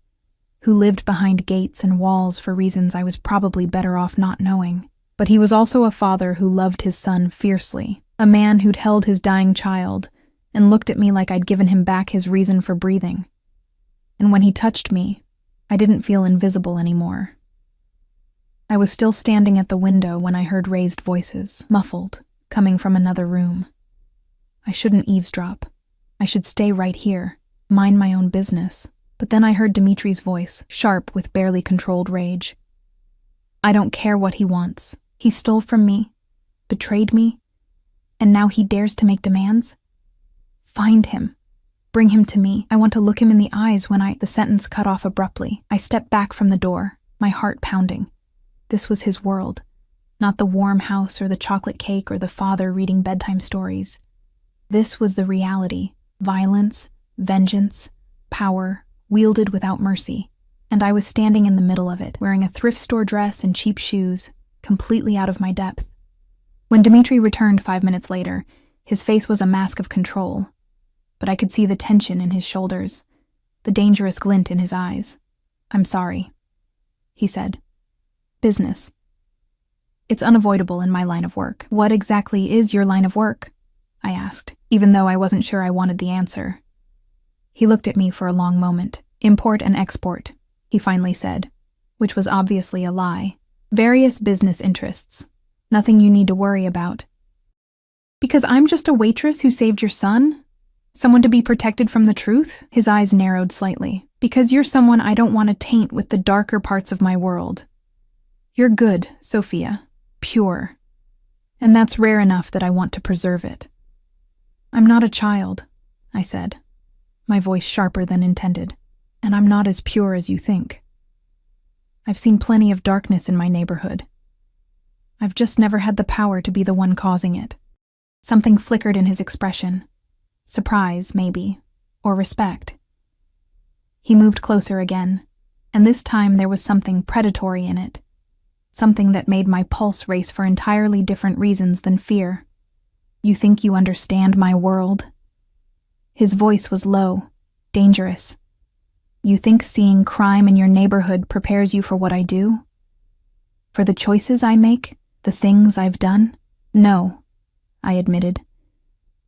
Speaker 1: who lived behind gates and walls for reasons I was probably better off not knowing. But he was also a father who loved his son fiercely, a man who'd held his dying child and looked at me like I'd given him back his reason for breathing. And when he touched me, I didn't feel invisible anymore. I was still standing at the window when I heard raised voices, muffled, coming from another room. I shouldn't eavesdrop. I should stay right here, mind my own business. But then I heard Dmitri's voice, sharp with barely controlled rage. I don't care what he wants. He stole from me, betrayed me, and now he dares to make demands? Find him. Bring him to me. I want to look him in the eyes when The sentence cut off abruptly. I stepped back from the door, my heart pounding. This was his world, not the warm house or the chocolate cake or the father reading bedtime stories. This was the reality, violence, vengeance, power, wielded without mercy. And I was standing in the middle of it, wearing a thrift store dress and cheap shoes, completely out of my depth. When Dmitri returned 5 minutes later, his face was a mask of control, but I could see the tension in his shoulders, the dangerous glint in his eyes. I'm sorry, he said. Business. It's unavoidable in my line of work. What exactly is your line of work? I asked, even though I wasn't sure I wanted the answer. He looked at me for a long moment. Import and export, he finally said, which was obviously a lie. Various business interests. Nothing you need to worry about. Because I'm just a waitress who saved your son? Someone to be protected from the truth? His eyes narrowed slightly. Because you're someone I don't want to taint with the darker parts of my world. You're good, Sophia. Pure. And that's rare enough that I want to preserve it. I'm not a child, I said, my voice sharper than intended, and I'm not as pure as you think. I've seen plenty of darkness in my neighborhood. I've just never had the power to be the one causing it. Something flickered in his expression. Surprise, maybe, or respect. He moved closer again, and this time there was something predatory in it. Something that made my pulse race for entirely different reasons than fear. You think you understand my world? His voice was low, dangerous. You think seeing crime in your neighborhood prepares you for what I do? For the choices I make? The things I've done? No, I admitted.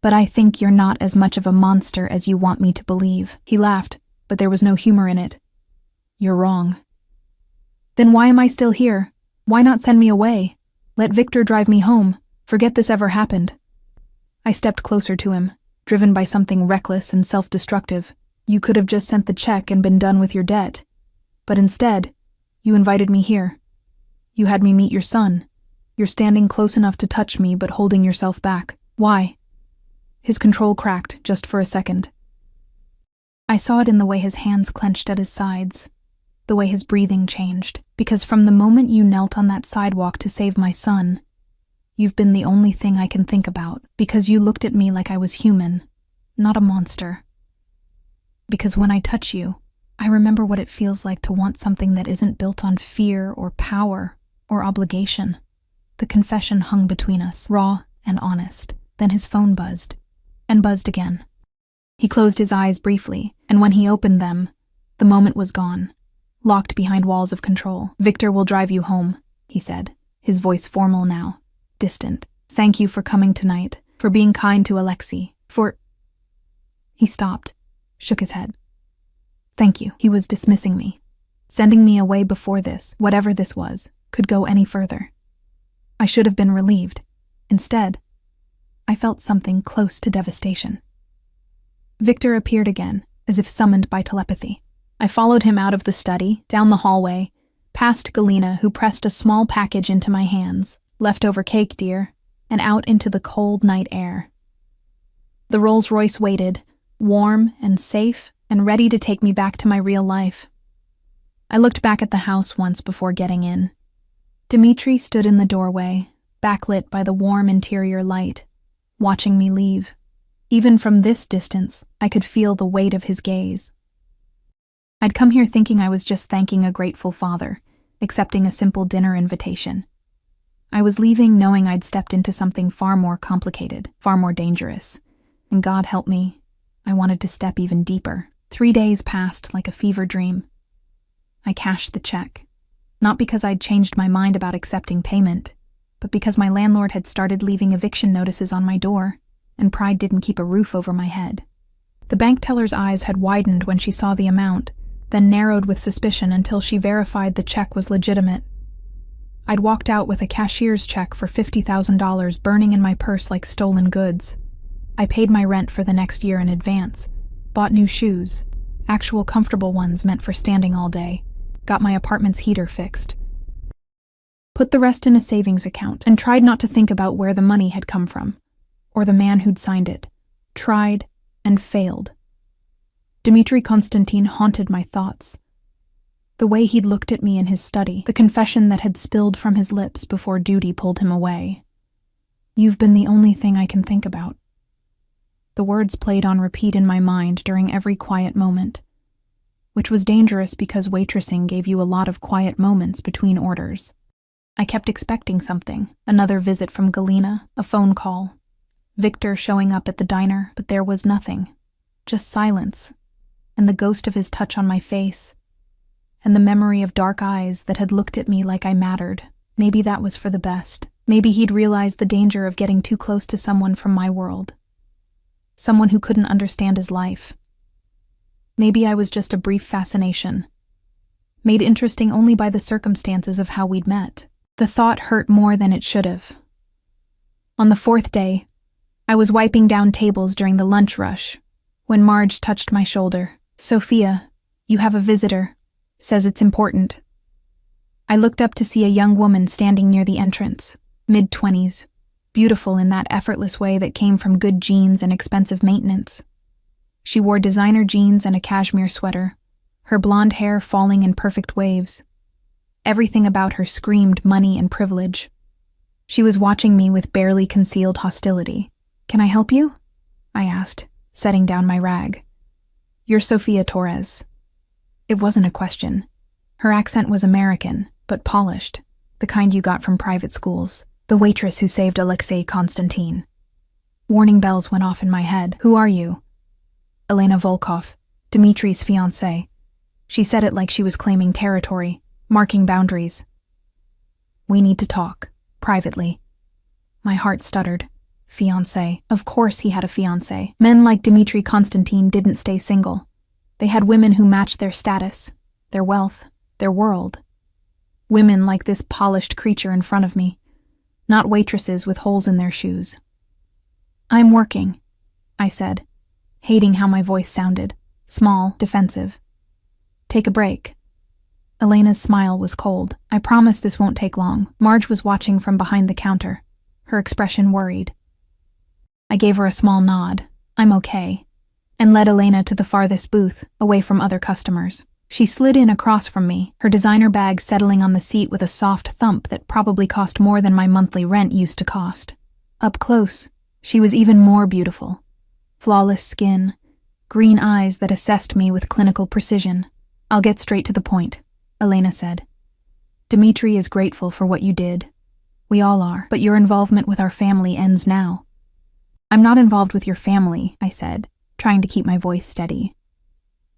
Speaker 1: But I think you're not as much of a monster as you want me to believe. He laughed. but there was no humor in it. You're wrong. Then why am I still here? Why not send me away? Let Victor drive me home. Forget this ever happened. I stepped closer to him, driven by something reckless and self-destructive. You could have just sent the check and been done with your debt. But instead, you invited me here. You had me meet your son. You're standing close enough to touch me but holding yourself back. Why? His control cracked just for a second. I saw it in the way his hands clenched at his sides, the way his breathing changed, because from the moment you knelt on that sidewalk to save my son, you've been the only thing I can think about, because you looked at me like I was human, not a monster. Because when I touch you, I remember what it feels like to want something that isn't built on fear or power or obligation. The confession hung between us, raw and honest. Then his phone buzzed, and buzzed again. He closed his eyes briefly, and when he opened them, the moment was gone, locked behind walls of control. Victor will drive you home, he said, his voice formal now, distant. Thank you for coming tonight, for being kind to Alexei, for... He stopped, shook his head. Thank you. He was dismissing me, sending me away before this, whatever this was, could go any further. I should have been relieved. Instead, I felt something close to devastation. Victor appeared again, as if summoned by telepathy. I followed him out of the study, down the hallway, past Galina, who pressed a small package into my hands, leftover cake, dear, and out into the cold night air. The Rolls-Royce waited, warm and safe and ready to take me back to my real life. I looked back at the house once before getting in. Dmitri stood in the doorway, backlit by the warm interior light, watching me leave. Even from this distance, I could feel the weight of his gaze. I'd come here thinking I was just thanking a grateful father, accepting a simple dinner invitation. I was leaving knowing I'd stepped into something far more complicated, far more dangerous. And God help me, I wanted to step even deeper. 3 days passed like a fever dream. I cashed the check, not because I'd changed my mind about accepting payment, but because my landlord had started leaving eviction notices on my door, and pride didn't keep a roof over my head. The bank teller's eyes had widened when she saw the amount, then narrowed with suspicion until she verified the check was legitimate. I'd walked out with a cashier's check for $50,000 burning in my purse like stolen goods. I paid my rent for the next year in advance, bought new shoes, actual comfortable ones meant for standing all day, got my apartment's heater fixed, put the rest in a savings account, and tried not to think about where the money had come from, or the man who'd signed it. Tried and failed. Dmitri Konstantin haunted my thoughts. The way he'd looked at me in his study, the confession that had spilled from his lips before duty pulled him away. You've been the only thing I can think about. The words played on repeat in my mind during every quiet moment, which was dangerous because waitressing gave you a lot of quiet moments between orders. I kept expecting something, another visit from Galina, a phone call, Victor showing up at the diner, but there was nothing, just silence, and the ghost of his touch on my face, and the memory of dark eyes that had looked at me like I mattered. Maybe that was for the best. Maybe he'd realized the danger of getting too close to someone from my world. Someone who couldn't understand his life. Maybe I was just a brief fascination, made interesting only by the circumstances of how we'd met. The thought hurt more than it should have. On the 4th day, I was wiping down tables during the lunch rush, when Marge touched my shoulder. Sophia, you have a visitor. Says it's important. I looked up to see a young woman standing near the entrance, mid-20s, beautiful in that effortless way that came from good genes and expensive maintenance. She wore designer jeans and a cashmere sweater, her blonde hair falling in perfect waves. Everything about her screamed money and privilege. She was watching me with barely concealed hostility. Can I help you? I asked, setting down my rag. You're Sophia Torres. It wasn't a question. Her accent was American, but polished, the kind you got from private schools. The waitress who saved Alexei Konstantin. Warning bells went off in my head. Who are you? Elena Volkov, Dmitri's fiancée. She said it like she was claiming territory, marking boundaries. We need to talk, privately. My heart stuttered. Fiancé. Of course he had a fiancé. Men like Dmitri Konstantin didn't stay single. They had women who matched their status, their wealth, their world. Women like this polished creature in front of me, not waitresses with holes in their shoes. "I'm working," I said, hating how my voice sounded, small, defensive. "Take a break." Elena's smile was cold. "I promise this won't take long." Marge was watching from behind the counter, her expression worried. I gave her a small nod, "I'm okay," and led Elena to the farthest booth, away from other customers. She slid in across from me, her designer bag settling on the seat with a soft thump that probably cost more than my monthly rent used to cost. Up close, she was even more beautiful. Flawless skin, green eyes that assessed me with clinical precision. "I'll get straight to the point," Elena said. "Dimitri is grateful for what you did. We all are, but your involvement with our family ends now." "I'm not involved with your family," I said, trying to keep my voice steady.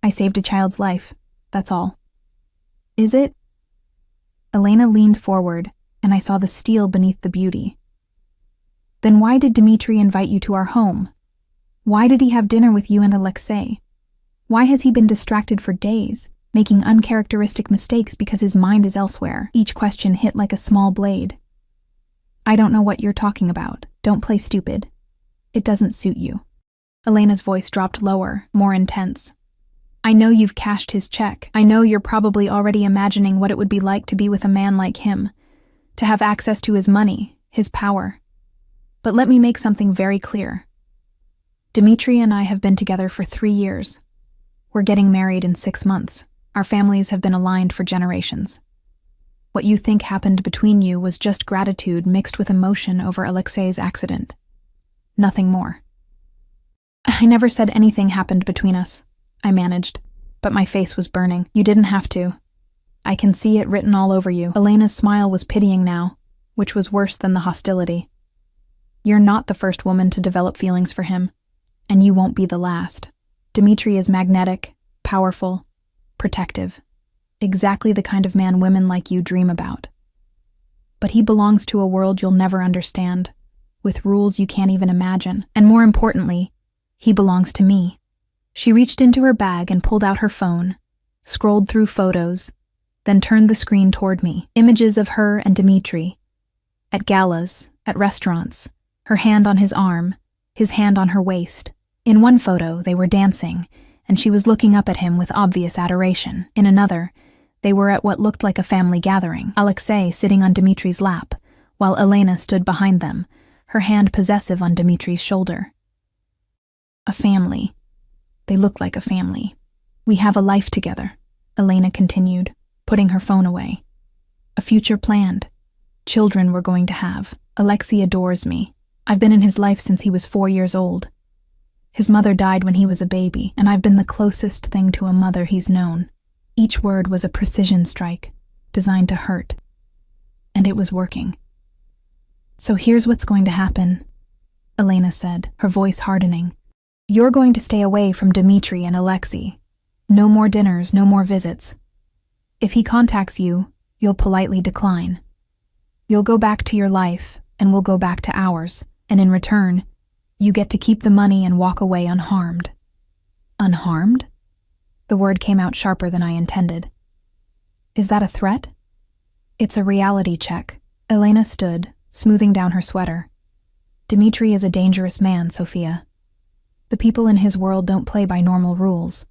Speaker 1: "I saved a child's life, that's all." "Is it?" Elena leaned forward, and I saw the steel beneath the beauty. "Then why did Dimitri invite you to our home? Why did he have dinner with you and Alexei? Why has he been distracted for days, making uncharacteristic mistakes because his mind is elsewhere?" Each question hit like a small blade. "I don't know what you're talking about. Don't play stupid. It doesn't suit you." Elena's voice dropped lower, more intense. "I know you've cashed his check. I know you're probably already imagining what it would be like to be with a man like him, to have access to his money, his power. But let me make something very clear. Dimitri and I have been together for 3 years. We're getting married in 6 months. Our families have been aligned for generations. What you think happened between you was just gratitude mixed with emotion over Alexei's accident. Nothing more." "I never said anything happened between us," I managed, but my face was burning. "You didn't have to. I can see it written all over you." Elena's smile was pitying now, which was worse than the hostility. "You're not the first woman to develop feelings for him, and you won't be the last. Dimitri is magnetic, powerful, protective. Exactly the kind of man women like you dream about. But he belongs to a world you'll never understand, with rules you can't even imagine. And more importantly, he belongs to me." She reached into her bag and pulled out her phone, scrolled through photos, then turned the screen toward me. Images of her and Dimitri. At galas, at restaurants, her hand on his arm, his hand on her waist. In one photo, they were dancing, and she was looking up at him with obvious adoration. In another, they were at what looked like a family gathering, Alexei sitting on Dimitri's lap, while Elena stood behind them, her hand possessive on Dimitri's shoulder. A family. They looked like a family. "We have a life together," Elena continued, putting her phone away. "A future planned. Children we're going to have. Alexei adores me. I've been in his life since he was 4 years old. His mother died when he was a baby, and I've been the closest thing to a mother he's known." Each word was a precision strike, designed to hurt. And it was working. "So here's what's going to happen," Elena said, her voice hardening. "You're going to stay away from Dimitri and Alexei. No more dinners, no more visits. If he contacts you, you'll politely decline. You'll go back to your life, and we'll go back to ours, and in return, you get to keep the money and walk away unharmed." "Unharmed?" The word came out sharper than I intended. "Is that a threat?" "It's a reality check." Elena stood, smoothing down her sweater. "Dimitri is a dangerous man, Sophia. The people in his world don't play by normal rules.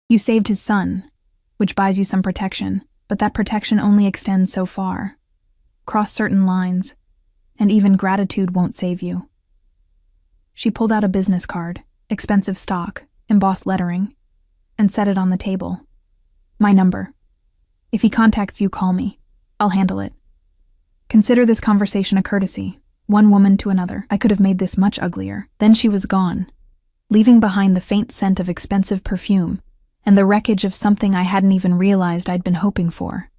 Speaker 1: You saved his son, which buys you some protection, but that protection only extends so far. Cross certain lines, and even gratitude won't save you." She pulled out a business card, expensive stock, embossed lettering, and set it on the table. "My number. If he contacts you, call me. I'll handle it. Consider this conversation a courtesy, one woman to another. I could have made this much uglier." Then she was gone, leaving behind the faint scent of expensive perfume and the wreckage of something I hadn't even realized I'd been hoping for.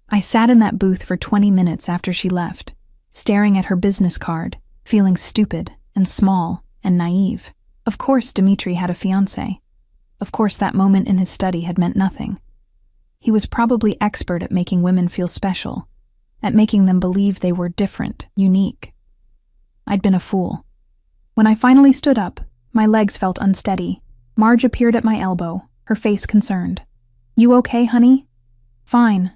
Speaker 1: I sat in that booth for 20 minutes after she left, staring at her business card, feeling stupid and small and naive. Of course Dimitri had a fiancé. Of course that moment in his study had meant nothing. He was probably expert at making women feel special, at making them believe they were different, unique. I'd been a fool. When I finally stood up, my legs felt unsteady, Marge appeared at my elbow, her face concerned. "You okay, honey?" "Fine,"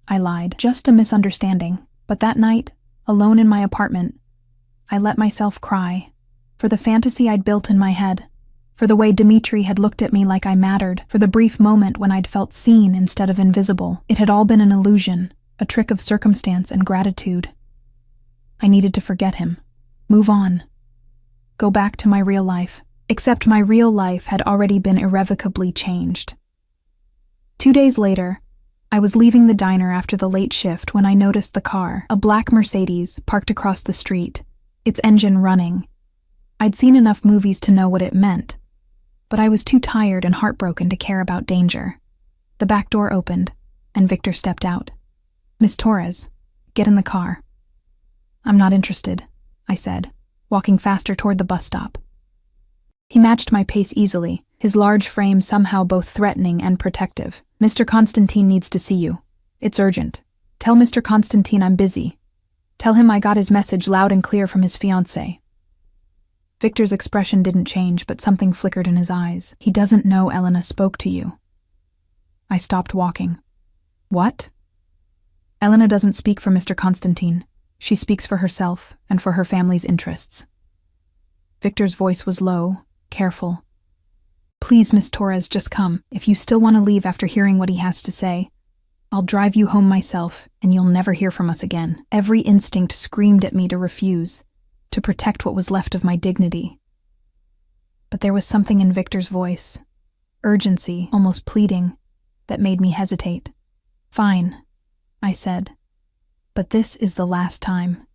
Speaker 1: I lied. "Just a misunderstanding." But that night, alone in my apartment, I let myself cry. For the fantasy I'd built in my head. For the way Dimitri had looked at me like I mattered. For the brief moment when I'd felt seen instead of invisible. It had all been an illusion, a trick of circumstance and gratitude. I needed to forget him. Move on. Go back to my real life. Except my real life had already been irrevocably changed. 2 days later, I was leaving the diner after the late shift when I noticed the car, a black Mercedes, parked across the street, its engine running. I'd seen enough movies to know what it meant, but I was too tired and heartbroken to care about danger. The back door opened, and Victor stepped out. "Miss Torres, get in the car." "I'm not interested," I said, walking faster toward the bus stop. He matched my pace easily, his large frame somehow both threatening and protective. "Mr. Constantine needs to see you. It's urgent. Tell Mr. Constantine I'm busy. Tell him I got his message loud and clear from his fiancée." Victor's expression didn't change, but something flickered in his eyes. "He doesn't know Elena spoke to you." I stopped walking. "What?" "Elena doesn't speak for Mr. Constantine. She speaks for herself and for her family's interests." Victor's voice was low, careful. "Please, Miss Torres, just come. If you still want to leave after hearing what he has to say, I'll drive you home myself, and you'll never hear from us again." Every instinct screamed at me to refuse, to protect what was left of my dignity. But there was something in Victor's voice, urgency, almost pleading, that made me hesitate. "Fine," I said. "But this is the last time."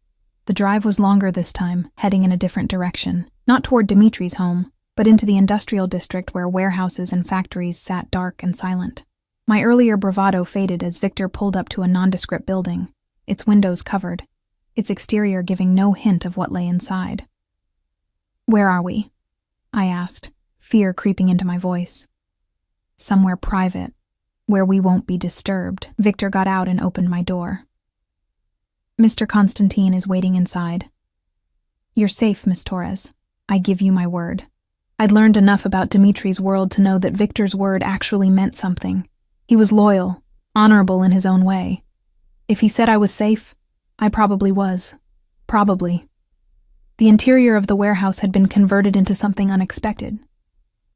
Speaker 1: The drive was longer this time, heading in a different direction, not toward Dimitri's home, but into the industrial district where warehouses and factories sat dark and silent. My earlier bravado faded as Victor pulled up to a nondescript building, its windows covered, its exterior giving no hint of what lay inside. "Where are we?" I asked, fear creeping into my voice. "Somewhere private, where we won't be disturbed." Victor got out and opened my door. "Mr. Constantine is waiting inside." "You're safe, Miss Torres. I give you my word." I'd learned enough about Dimitri's world to know that Victor's word actually meant something. He was loyal, honorable in his own way. If he said I was safe, I probably was. Probably. The interior of the warehouse had been converted into something unexpected.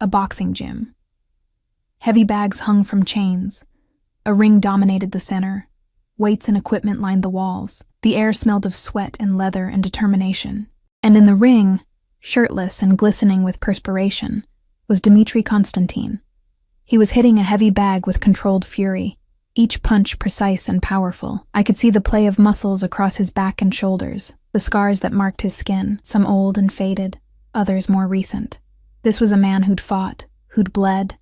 Speaker 1: A boxing gym. Heavy bags hung from chains. A ring dominated the center. Weights and equipment lined the walls. The air smelled of sweat and leather and determination. And in the ring, shirtless and glistening with perspiration, was Dimitri Constantine. He was hitting a heavy bag with controlled fury, each punch precise and powerful. I could see the play of muscles across his back and shoulders, the scars that marked his skin, some old and faded, others more recent. This was a man who'd fought, who'd bled,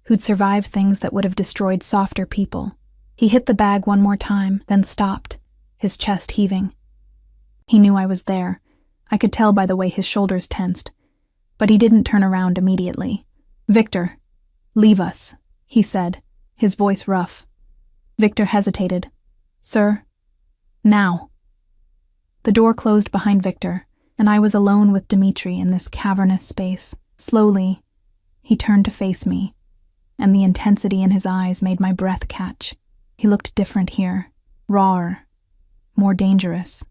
Speaker 1: who'd survived things that would have destroyed softer people. He hit the bag one more time, then stopped, his chest heaving. He knew I was there. I could tell by the way his shoulders tensed, but he didn't turn around immediately. "Victor, leave us," he said, his voice rough. Victor hesitated. "Sir, now." The door closed behind Victor, and I was alone with Dimitri in this cavernous space. Slowly, he turned to face me, and the intensity in his eyes made my breath catch. He looked different here, rawer, more dangerous.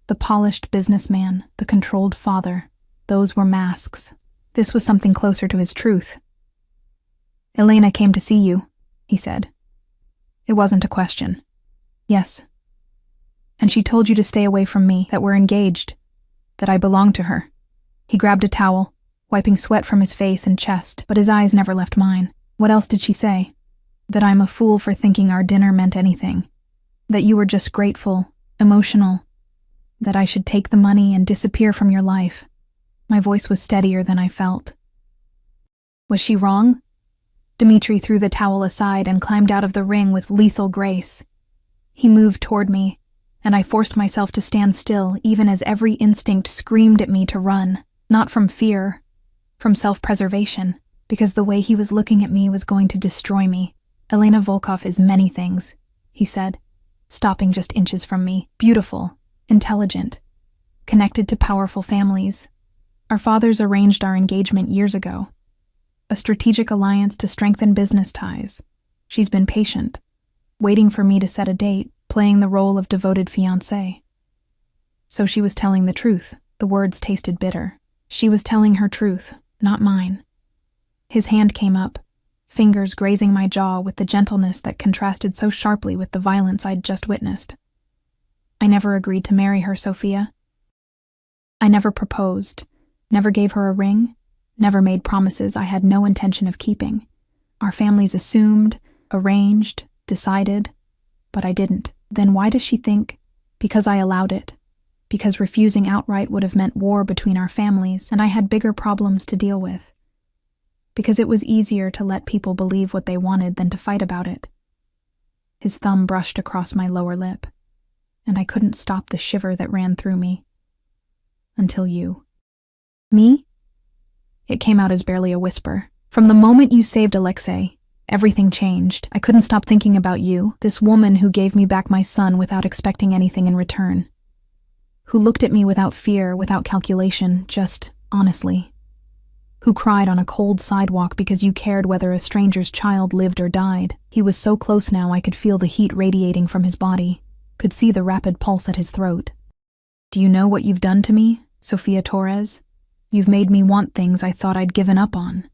Speaker 1: The polished businessman, the controlled father, those were masks. This was something closer to his truth. "Elena came to see you," he said. It wasn't a question. "Yes." "And she told you to stay away from me, that we're engaged, that I belong to her." He grabbed a towel, wiping sweat from his face and chest, but his eyes never left mine. "What else did she say?" "That I'm a fool for thinking our dinner meant anything. That you were just grateful, emotional. That I should take the money and disappear from your life." My voice was steadier than I felt. Was she wrong? Dimitri threw the towel aside and climbed out of the ring with lethal grace. He moved toward me, and I forced myself to stand still even as every instinct screamed at me to run, not from fear, from self-preservation, because the way he was looking at me was going to destroy me. "Elena Volkov is many things," he said, stopping just inches from me. "Beautiful, intelligent, connected to powerful families. Our fathers arranged our engagement years ago. a strategic alliance to strengthen business ties. She's been patient, waiting for me to set a date, playing the role of devoted fiancé. So she was telling the truth. The words tasted bitter. She was telling her truth, not mine. His hand came up, fingers grazing my jaw with the gentleness that contrasted so sharply with the violence I'd just witnessed. I never agreed to marry her, Sophia. I never proposed, never gave her a ring, never made promises I had no intention of keeping. Our families assumed, arranged, decided, but I didn't. Then why does she think? Because I allowed it. Because refusing outright would have meant war between our families, and I had bigger problems to deal with. Because it was easier to let people believe what they wanted than to fight about it. His thumb brushed across my lower lip, and I couldn't stop the shiver that ran through me. Until you. Me? It came out as barely a whisper. From the moment you saved Alexei, everything changed. I couldn't stop thinking about you, this woman who gave me back my son without expecting anything in return. Who looked at me without fear, without calculation, just honestly. Who cried on a cold sidewalk because you cared whether a stranger's child lived or died. He was so close now I could feel the heat radiating from his body, could see the rapid pulse at his throat. Do you know what you've done to me, Sophia Torres? You've made me want things I thought I'd given up on.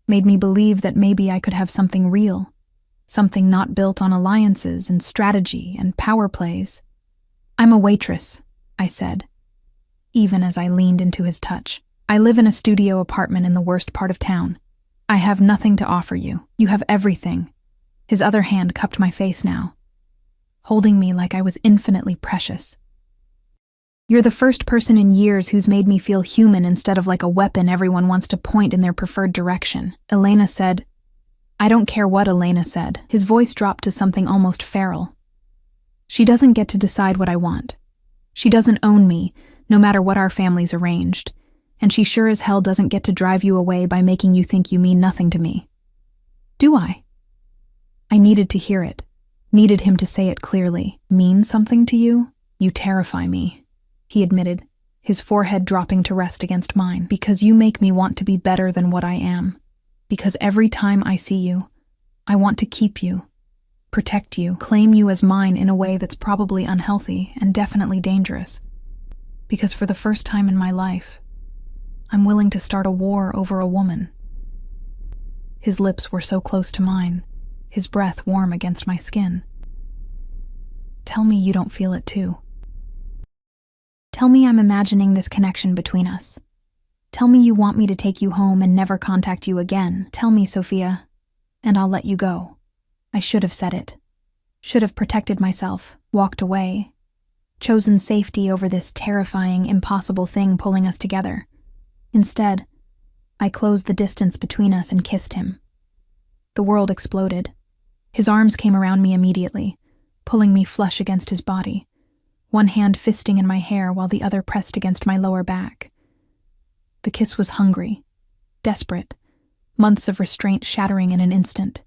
Speaker 1: Made me believe that maybe I could have something real. Something not built on alliances and strategy and power plays. I'm a waitress, I said, even as I leaned into his touch. I live in a studio apartment in the worst part of town. I have nothing to offer you. You have everything. His other hand cupped my face now, holding me like I was infinitely precious. You're the first person in years who's made me feel human instead of like a weapon everyone wants to point in their preferred direction. Elena said. I don't care what Elena said. His voice dropped to something almost feral. She doesn't get to decide what I want. She doesn't own me, no matter what our families arranged, and she sure as hell doesn't get to drive you away by making you think you mean nothing to me. Do I? I needed to hear it, needed him to say it clearly. Mean something to you? You terrify me, he admitted, his forehead dropping to rest against mine. Because you make me want to be better than what I am. Because every time I see you, I want to keep you, protect you, claim you as mine in a way that's probably unhealthy and definitely dangerous. Because for the first time in my life, I'm willing to start a war over a woman. His lips were so close to mine, his breath warm against my skin. Tell me you don't feel it too. Tell me I'm imagining this connection between us. Tell me you want me to take you home and never contact you again. Tell me, Sophia, and I'll let you go. I should have said it. Should have protected myself, walked away, chosen safety over this terrifying, impossible thing pulling us together. Instead, I closed the distance between us and kissed him. The world exploded. His arms came around me immediately, pulling me flush against his body, one hand fisting in my hair while the other pressed against my lower back. The kiss was hungry, desperate, months of restraint shattering in an instant.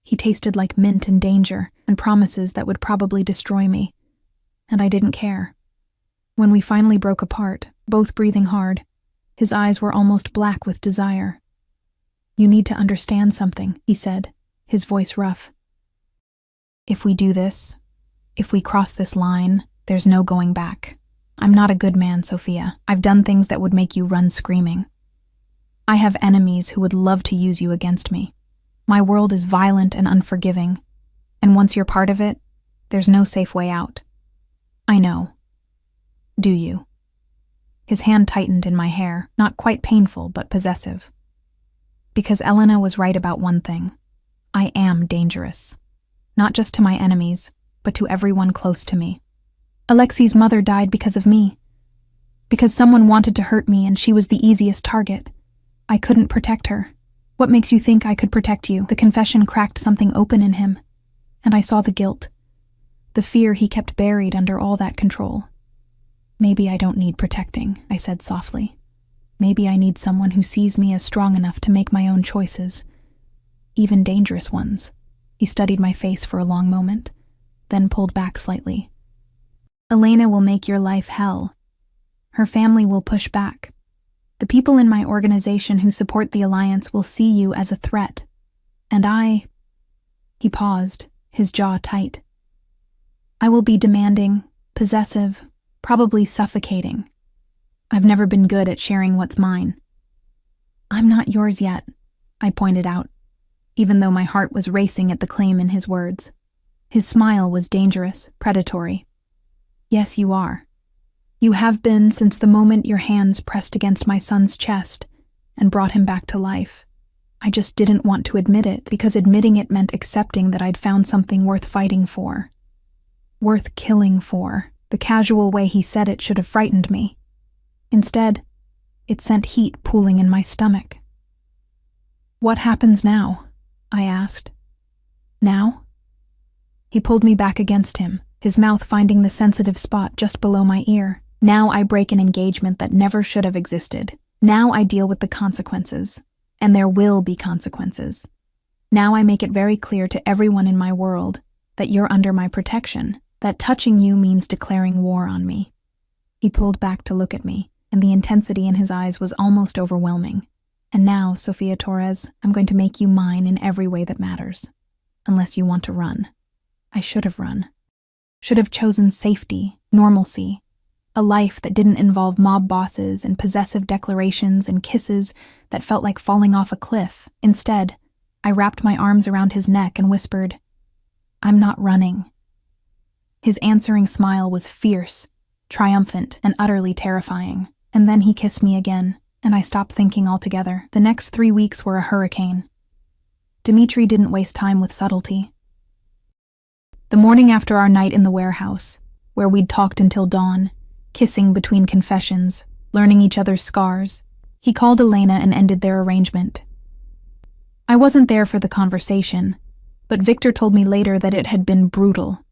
Speaker 1: He tasted like mint and danger, and promises that would probably destroy me. And I didn't care. When we finally broke apart, both breathing hard, his eyes were almost black with desire. You need to understand something, he said, his voice rough. If we do this, if we cross this line, there's no going back. I'm not a good man, Sophia. I've done things that would make you run screaming. I have enemies who would love to use you against me. My world is violent and unforgiving, and once you're part of it, there's no safe way out. I know. Do you? His hand tightened in my hair, not quite painful, but possessive. Because Elena was right about one thing. I am dangerous. Not just to my enemies, but to everyone close to me. Alexei's mother died because of me. Because someone wanted to hurt me and she was the easiest target. I couldn't protect her. What makes you think I could protect you? The confession cracked something open in him, and I saw the guilt. The fear he kept buried under all that control. Maybe I don't need protecting, I said softly. Maybe I need someone who sees me as strong enough to make my own choices, even dangerous ones. He studied my face for a long moment, then pulled back slightly. Elena will make your life hell. Her family will push back. The people in my organization who support the alliance will see you as a threat. And I—" He paused, his jaw tight. "I will be demanding, possessive, probably suffocating. I've never been good at sharing what's mine." "I'm not yours yet," I pointed out, even though my heart was racing at the claim in his words. His smile was dangerous, predatory. "Yes, you are. You have been since the moment your hands pressed against my son's chest and brought him back to life. I just didn't want to admit it, because admitting it meant accepting that I'd found something worth fighting for. Worth killing for. The casual way he said it should have frightened me. Instead, it sent heat pooling in my stomach. "What happens now?" I asked. "Now?" He pulled me back against him, his mouth finding the sensitive spot just below my ear. "Now I break an engagement that never should have existed. Now I deal with the consequences. And there will be consequences. Now I make it very clear to everyone in my world that you're under my protection, that touching you means declaring war on me." He pulled back to look at me, and the intensity in his eyes was almost overwhelming. "And now, Sofia Torres, I'm going to make you mine in every way that matters. Unless you want to run." I should have run. Should have chosen safety, normalcy, a life that didn't involve mob bosses and possessive declarations and kisses that felt like falling off a cliff. Instead, I wrapped my arms around his neck and whispered, "I'm not running." His answering smile was fierce, triumphant, and utterly terrifying. And then he kissed me again, and I stopped thinking altogether. The next 3 weeks were a hurricane. Dimitri didn't waste time with subtlety. The morning after our night in the warehouse, where we'd talked until dawn, kissing between confessions, learning each other's scars, he called Elena and ended their arrangement. I wasn't there for the conversation, but Victor told me later that it had been brutal.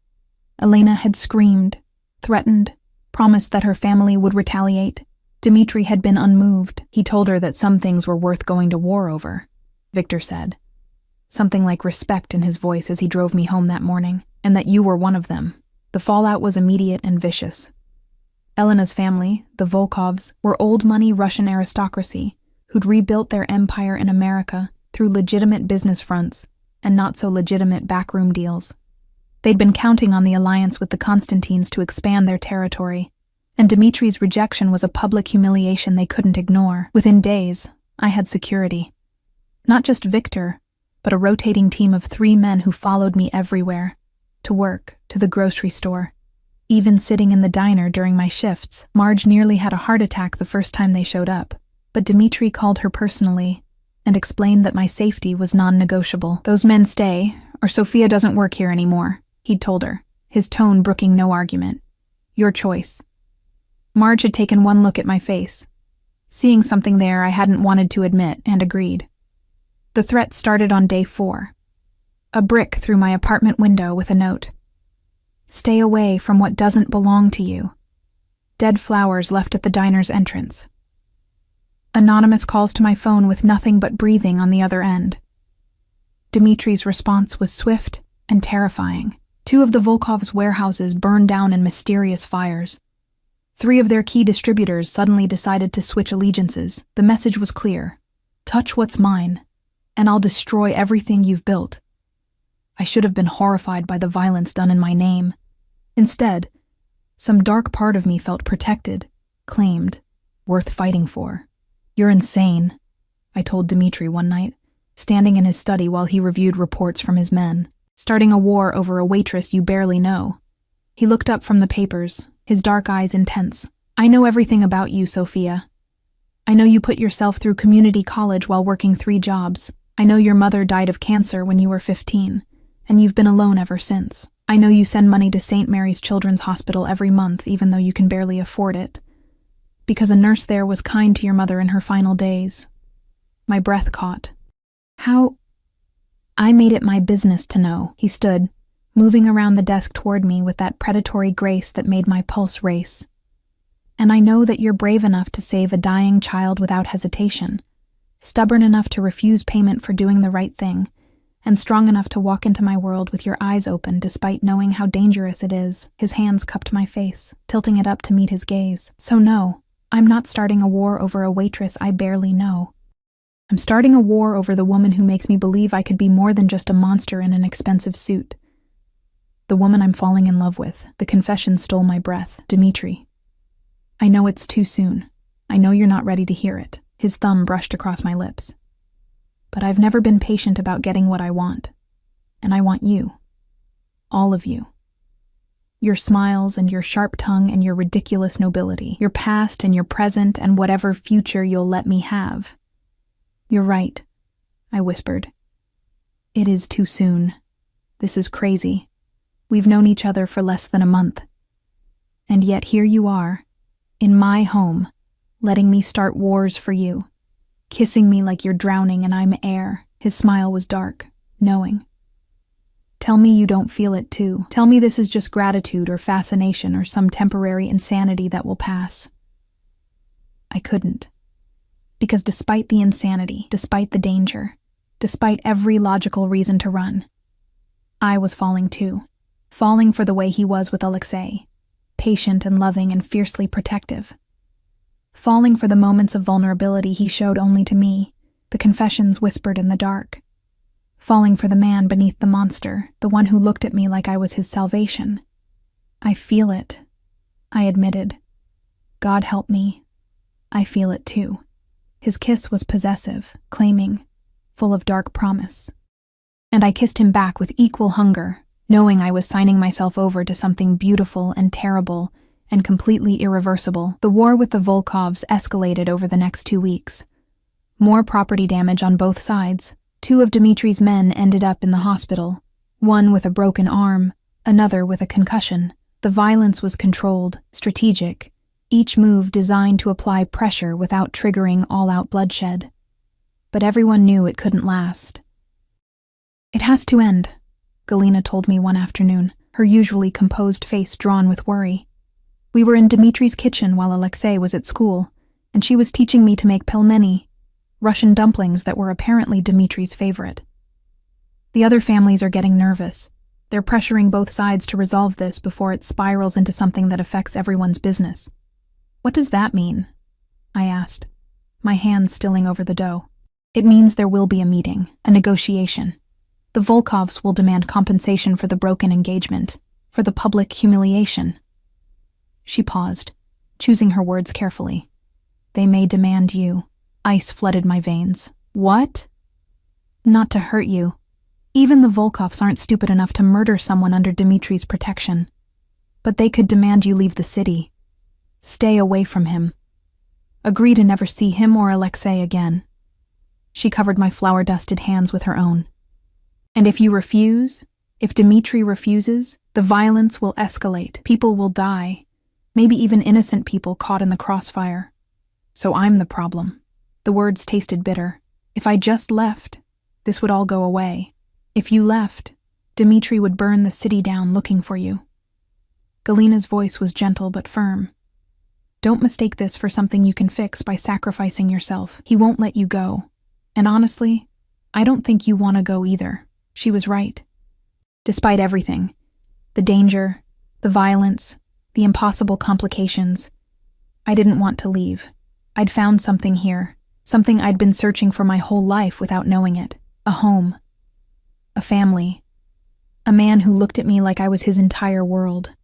Speaker 1: Elena had screamed, threatened, promised that her family would retaliate. Dimitri had been unmoved. He told her that some things were worth going to war over, Victor said. Something like respect in his voice as he drove me home that morning, and that you were one of them. The fallout was immediate and vicious. Elena's family, the Volkovs, were old-money Russian aristocracy who'd rebuilt their empire in America through legitimate business fronts and not-so-legitimate backroom deals. They'd been counting on the alliance with the Constantines to expand their territory, and Dimitri's rejection was a public humiliation they couldn't ignore. Within days, I had security. Not just Victor, but a rotating team of 3 men who followed me everywhere, to work, to the grocery store. Even sitting in the diner during my shifts, Marge nearly had a heart attack the first time they showed up, but Dimitri called her personally and explained that my safety was non-negotiable. "Those men stay, or Sofia doesn't work here anymore," he'd told her, his tone brooking no argument. "Your choice." Marge had taken one look at my face, seeing something there I hadn't wanted to admit, and agreed. The threat started on day 4. A brick through my apartment window with a note. "Stay away from what doesn't belong to you." Dead flowers left at the diner's entrance. Anonymous calls to my phone with nothing but breathing on the other end. Dimitri's response was swift and terrifying. 2 of the Volkovs' warehouses burned down in mysterious fires. 3 of their key distributors suddenly decided to switch allegiances. The message was clear. Touch what's mine, and I'll destroy everything you've built. I should have been horrified by the violence done in my name. Instead, some dark part of me felt protected, claimed, worth fighting for. "You're insane," I told Dimitri one night, standing in his study while he reviewed reports from his men. "Starting a war over a waitress you barely know." He looked up from the papers, his dark eyes intense. "I know everything about you, Sofia. I know you put yourself through community college while working 3 jobs. I know your mother died of cancer when you were 15, and you've been alone ever since. I know you send money to St. Mary's Children's Hospital every month even though you can barely afford it, because a nurse there was kind to your mother in her final days." My breath caught. "How—" "I made it my business to know." He stood, moving around the desk toward me with that predatory grace that made my pulse race. "And I know that you're brave enough to save a dying child without hesitation, stubborn enough to refuse payment for doing the right thing, and strong enough to walk into my world with your eyes open despite knowing how dangerous it is." His hands cupped my face, tilting it up to meet his gaze. "So no, I'm not starting a war over a waitress I barely know. I'm starting a war over the woman who makes me believe I could be more than just a monster in an expensive suit. The woman I'm falling in love with. The confession stole my breath. Dimitri. I know it's too soon. I know you're not ready to hear it. His thumb brushed across my lips. But I've never been patient about getting what I want. And I want you. All of you. Your smiles and your sharp tongue and your ridiculous nobility. Your past and your present and whatever future you'll let me have. You're right, I whispered. It is too soon. This is crazy. We've known each other for less than a month. And yet here you are, in my home, letting me start wars for you, kissing me like you're drowning and I'm air. His smile was dark, knowing. Tell me you don't feel it too. Tell me this is just gratitude or fascination or some temporary insanity that will pass. I couldn't. Because despite the insanity, despite the danger, despite every logical reason to run, I was falling too. Falling for the way he was with Alexei, patient and loving and fiercely protective. Falling for the moments of vulnerability he showed only to me, the confessions whispered in the dark. Falling for the man beneath the monster, the one who looked at me like I was his salvation. I feel it, I admitted. God help me. I feel it too. His kiss was possessive, claiming, full of dark promise. And I kissed him back with equal hunger, knowing I was signing myself over to something beautiful and terrible and completely irreversible. The war with the Volkovs escalated over the next 2 weeks. More property damage on both sides. 2 of Dimitri's men ended up in the hospital, one with a broken arm, another with a concussion. The violence was controlled, strategic, each move designed to apply pressure without triggering all-out bloodshed. But everyone knew it couldn't last. It has to end, Galina told me one afternoon, her usually composed face drawn with worry. We were in Dimitri's kitchen while Alexei was at school, and she was teaching me to make pelmeni, Russian dumplings that were apparently Dimitri's favorite. The other families are getting nervous. They're pressuring both sides to resolve this before it spirals into something that affects everyone's business. What does that mean? I asked, my hands stilling over the dough. It means there will be a meeting, a negotiation. The Volkovs will demand compensation for the broken engagement, for the public humiliation. She paused, choosing her words carefully. They may demand you. Ice flooded my veins. What? Not to hurt you. Even the Volkovs aren't stupid enough to murder someone under Dimitri's protection. But they could demand you leave the city. Stay away from him. Agree to never see him or Alexei again. She covered my flour-dusted hands with her own. And if you refuse, if Dimitri refuses, the violence will escalate. People will die. Maybe even innocent people caught in the crossfire. So I'm the problem. The words tasted bitter. If I just left, this would all go away. If you left, Dimitri would burn the city down looking for you. Galina's voice was gentle but firm. Don't mistake this for something you can fix by sacrificing yourself. He won't let you go. And honestly, I don't think you want to go either. She was right. Despite everything, the danger, the violence, the impossible complications, I didn't want to leave. I'd found something here, something I'd been searching for my whole life without knowing it. A home. A family. A man who looked at me like I was his entire world.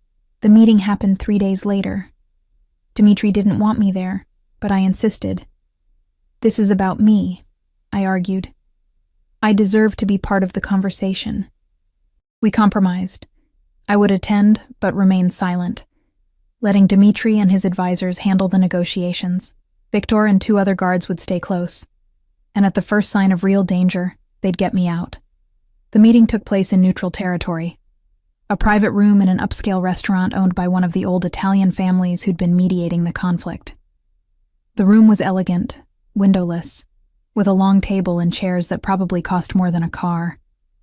Speaker 1: The meeting happened 3 days later. Dimitri didn't want me there, but I insisted. This is about me, I argued. I deserve to be part of the conversation. We compromised. I would attend, but remain silent, letting Dimitri and his advisors handle the negotiations. Victor and 2 other guards would stay close, and at the first sign of real danger, they'd get me out. The meeting took place in neutral territory, a private room in an upscale restaurant owned by one of the old Italian families who'd been mediating the conflict. The room was elegant, windowless, with a long table and chairs that probably cost more than a car.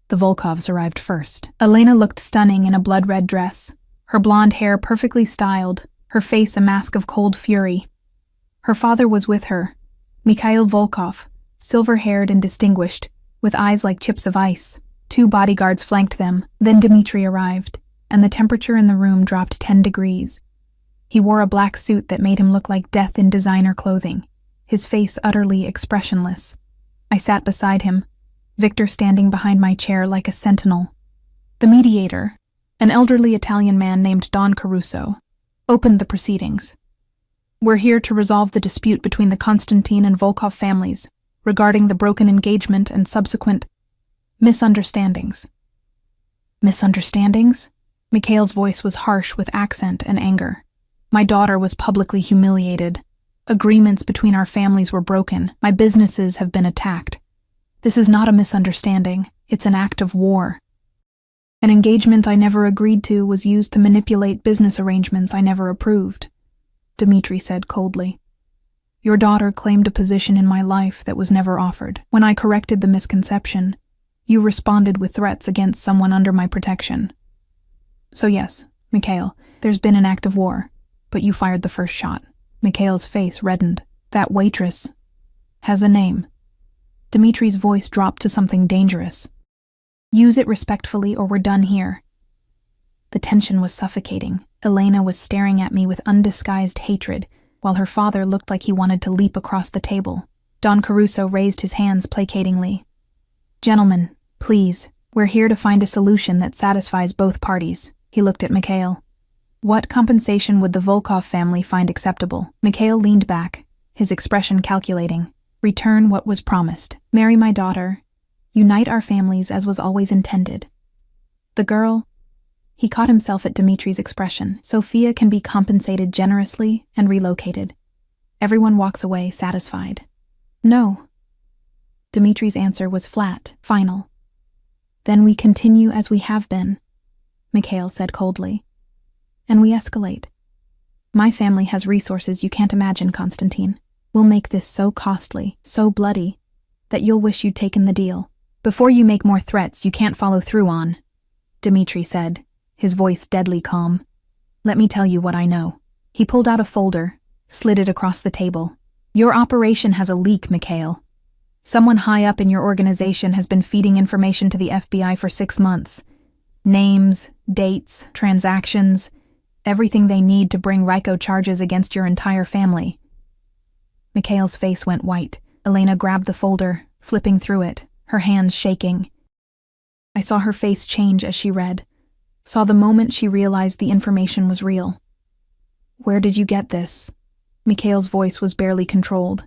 Speaker 1: The Volkovs arrived first. Elena looked stunning in a blood-red dress, her blonde hair perfectly styled, her face a mask of cold fury. Her father was with her, Mikhail Volkov, silver-haired and distinguished, with eyes like chips of ice. 2 bodyguards flanked them. Then Dimitri arrived, and the temperature in the room dropped 10 degrees. He wore a black suit that made him look like death in designer clothing, his face utterly expressionless. I sat beside him, Victor standing behind my chair like a sentinel. The mediator, an elderly Italian man named Don Caruso, opened the proceedings. We're here to resolve the dispute between the Constantine and Volkov families regarding the broken engagement and subsequent misunderstandings. Misunderstandings? Mikhail's voice was harsh with accent and anger. My daughter was publicly humiliated. Agreements between our families were broken. My businesses have been attacked. This is not a misunderstanding. It's an act of war. An engagement I never agreed to was used to manipulate business arrangements I never approved, Dmitri said coldly. Your daughter claimed a position in my life that was never offered. When I corrected the misconception, you responded with threats against someone under my protection. So yes, Mikhail, there's been an act of war, but you fired the first shot. Mikhail's face reddened. That waitress has a name. Dmitri's voice dropped to something dangerous. Use it respectfully or we're done here. The tension was suffocating. Elena was staring at me with undisguised hatred, while her father looked like he wanted to leap across the table. Don Caruso raised his hands placatingly. Gentlemen, please, we're here to find a solution that satisfies both parties. He looked at Mikhail. What compensation would the Volkov family find acceptable? Mikhail leaned back, his expression calculating. Return what was promised. Marry my daughter. Unite our families as was always intended. The girl... He caught himself at Dmitri's expression. Sophia can be compensated generously and relocated. Everyone walks away satisfied. No. Dmitri's answer was flat, final. Then we continue as we have been, Mikhail said coldly. And we escalate. My family has resources you can't imagine, Constantine. We'll make this so costly, so bloody, that you'll wish you'd taken the deal. Before you make more threats you can't follow through on, Dmitri said, his voice deadly calm. Let me tell you what I know. He pulled out a folder, slid it across the table. Your operation has a leak, Mikhail. Someone high up in your organization has been feeding information to the FBI for 6 months. Names, dates, transactions, everything they need to bring RICO charges against your entire family. Mikhail's face went white. Elena grabbed the folder, flipping through it, her hands shaking. I saw her face change as she read, saw the moment she realized the information was real. Where did you get this? Mikhail's voice was barely controlled.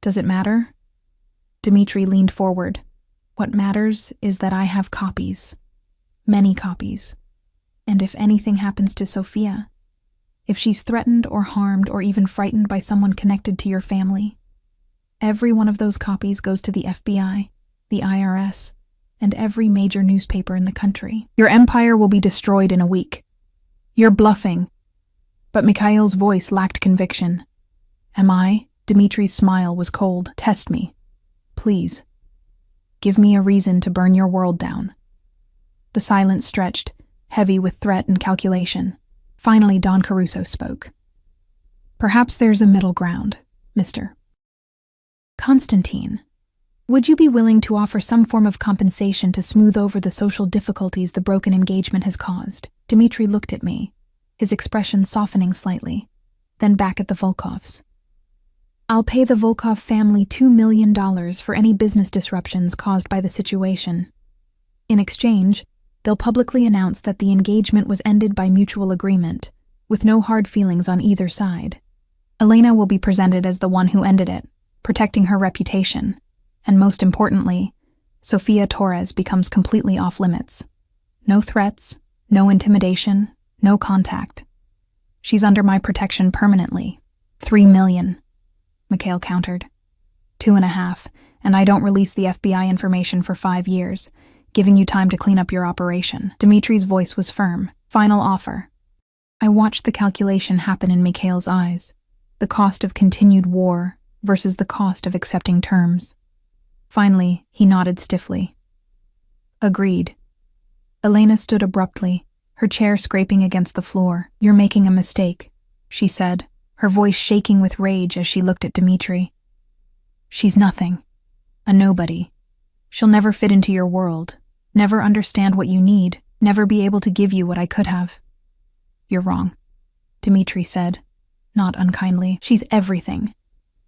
Speaker 1: Does it matter? Dmitri leaned forward. What matters is that I have copies. Many copies. And if anything happens to Sophia, if she's threatened or harmed or even frightened by someone connected to your family, every one of those copies goes to the FBI, the IRS, and every major newspaper in the country. Your empire will be destroyed in a week. You're bluffing. But Mikhail's voice lacked conviction. Am I? Dmitri's smile was cold. Test me. Please. Give me a reason to burn your world down. The silence stretched, heavy with threat and calculation. Finally, Don Caruso spoke. Perhaps there's a middle ground, Mr. Constantine. Would you be willing to offer some form of compensation to smooth over the social difficulties the broken engagement has caused? Dmitri looked at me, his expression softening slightly, then back at the Volkovs. I'll pay the Volkov family $2 million for any business disruptions caused by the situation. In exchange, they'll publicly announce that the engagement was ended by mutual agreement, with no hard feelings on either side. Elena will be presented as the one who ended it, protecting her reputation. And most importantly, Sofia Torres becomes completely off limits. No threats, no intimidation, no contact. She's under my protection permanently. 3 million, Mikhail countered. 2.5, and I don't release the FBI information for 5 years, giving you time to clean up your operation. Dmitri's voice was firm. Final offer. I watched the calculation happen in Mikhail's eyes. The cost of continued war versus the cost of accepting terms. Finally, he nodded stiffly. Agreed. Elena stood abruptly, her chair scraping against the floor. You're making a mistake, she said, her voice shaking with rage as she looked at Dmitri. She's nothing. A nobody. She'll never fit into your world, never understand what you need, never be able to give you what I could have. You're wrong, Dmitri said, not unkindly. She's everything,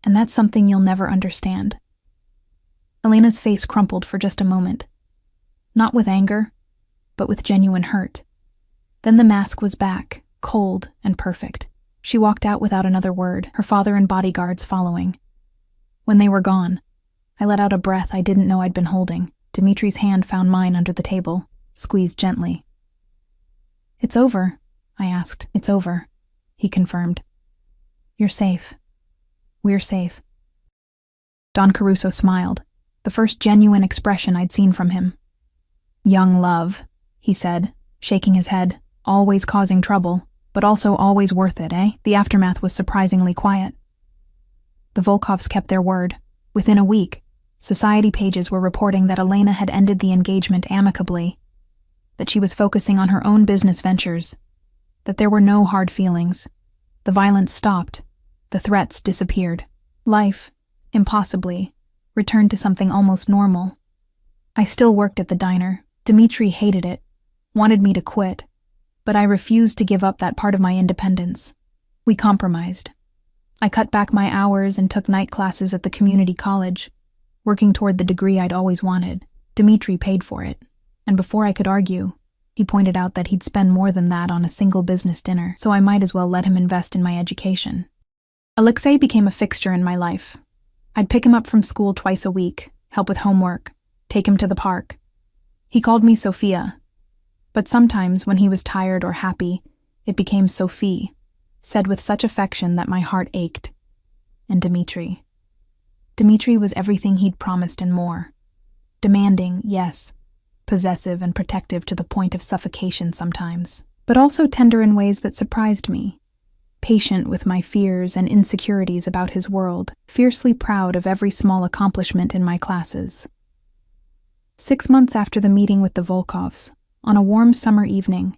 Speaker 1: and that's something you'll never understand. Elena's face crumpled for just a moment, not with anger, but with genuine hurt. Then the mask was back, cold and perfect. She walked out without another word, her father and bodyguards following. When they were gone, I let out a breath I didn't know I'd been holding. Dimitri's hand found mine under the table, squeezed gently. "It's over," I asked. "It's over," he confirmed. "You're safe. We're safe." Don Caruso smiled, the first genuine expression I'd seen from him. "Young love," he said, shaking his head, "always causing trouble, but also always worth it, eh?" The aftermath was surprisingly quiet. The Volkovs kept their word. Within a week, society pages were reporting that Elena had ended the engagement amicably, that she was focusing on her own business ventures, that there were no hard feelings. The violence stopped, the threats disappeared. Life, impossibly, returned to something almost normal. I still worked at the diner. Dmitri hated it, wanted me to quit, but I refused to give up that part of my independence. We compromised. I cut back my hours and took night classes at the community college, working toward the degree I'd always wanted. Dmitri paid for it, and before I could argue, he pointed out that he'd spend more than that on a single business dinner, so I might as well let him invest in my education. Alexei became a fixture in my life. I'd pick him up from school twice a week, help with homework, take him to the park. He called me Sophia, but sometimes when he was tired or happy, it became Sophie, said with such affection that my heart ached. And Dmitri. Dmitri was everything he'd promised and more. Demanding, yes, possessive and protective to the point of suffocation sometimes, but also tender in ways that surprised me. Patient with my fears and insecurities about his world, fiercely proud of every small accomplishment in my classes. 6 months after the meeting with the Volkovs, on a warm summer evening,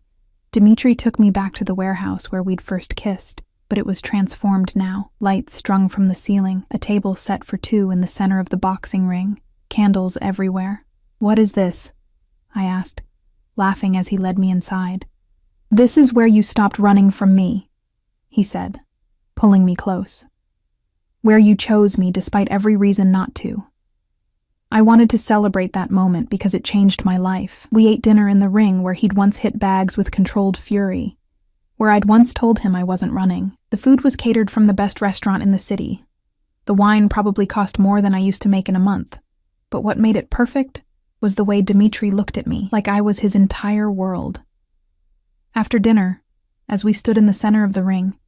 Speaker 1: Dmitri took me back to the warehouse where we'd first kissed, but it was transformed now. Lights strung from the ceiling, a table set for two in the center of the boxing ring, candles everywhere. "What is this?" I asked, laughing as he led me inside. "This is where you stopped running from me," he said, pulling me close. "Where you chose me despite every reason not to. I wanted to celebrate that moment because it changed my life. We ate dinner in the ring where he'd once hit bags with controlled fury, where I'd once told him I wasn't running. The food was catered from the best restaurant in the city. The wine probably cost more than I used to make in a month, but what made it perfect was the way Dmitri looked at me, like I was his entire world. After dinner, as we stood in the center of the ring,